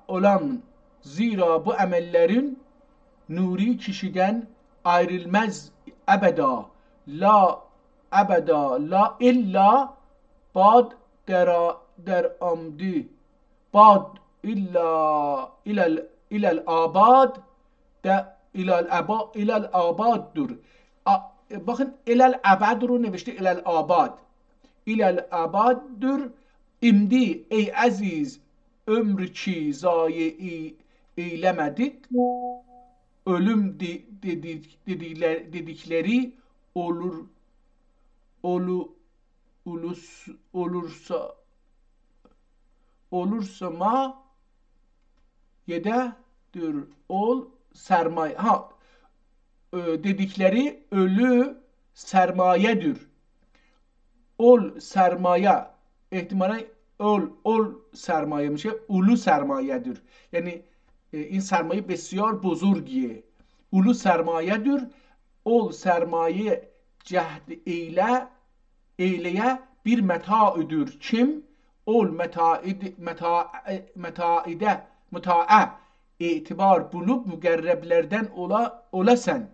olan zira bu emellerin nuri kişiden ayrılmaz ebeda la illa bad der amdi bad illa ilal abad de ilal abaddur. Bakın ilal abad رو نوشته ilal abad. ilal abaddur. İmdi ey aziz ömrü ki zayi eylemedik. Ölüm dedikleri olursa ma yededir ol sermaye. Dedikleri ölü sermayedir. Ol sermaye, ihtimalen ol sermaye میشه اولو sermayedir. یعنی این سرمایه بسیار بزرگیه. اولو sermayedir. ol sermaye cehd eyleye bir metaüdür. Kim? Ol metaide itibar bulup mügerreblerden olasen.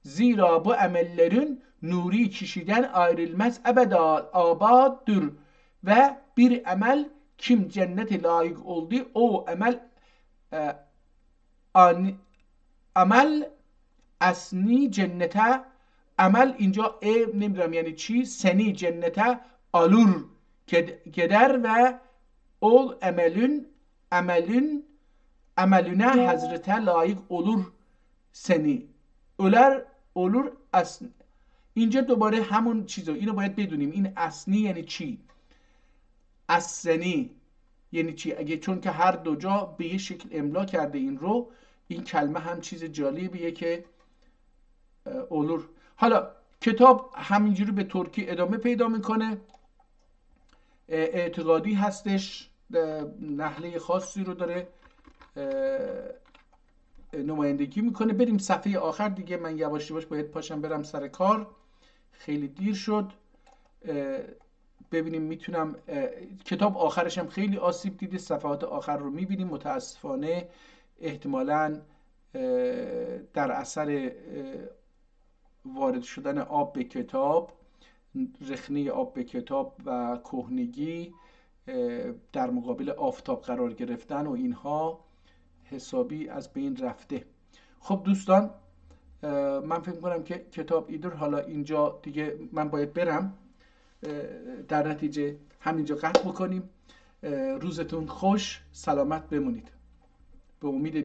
Zira bu emellerin nuri kişiden ayrılmaz ebeda abaddür. Ve bir emel kim cennete layık oldu o emel asni cennete, emel اینجا نمیدونم یعنی چی، seni cennete alur gider ve ol emeline hazrete layık olur seni. olur asni. اینجا دوباره همون چیزو، اینو باید بدونیم این اسنی یعنی چی، اسنی یعنی چی. اگه چون که هر دو جا به یه شکل املا کرده این رو، این کلمه هم چیز جالبیه که olur. حالا کتاب همینجوری به ترکی ادامه پیدا میکنه. اعتقادی هستش، نحله خاصی رو داره نمایندگی میکنه. بریم صفحه آخر دیگه، من یواش یواش باید پاشم برم سر کار، خیلی دیر شد. ببینیم میتونم کتاب آخرش هم خیلی آسیب دیده. صفحات آخر رو میبینیم متاسفانه احتمالاً در اثر وارد شدن آب به کتاب، رخنه آب به کتاب و کهنگی در مقابل آفتاب قرار گرفتن و اینها حسابی از بین رفته. خب دوستان، من فکر می‌کنم که کتاب ایدر حالا اینجا دیگه من باید برم، در نتیجه همینجا قطع بکنیم. روزتون خوش، سلامت بمونید. به امید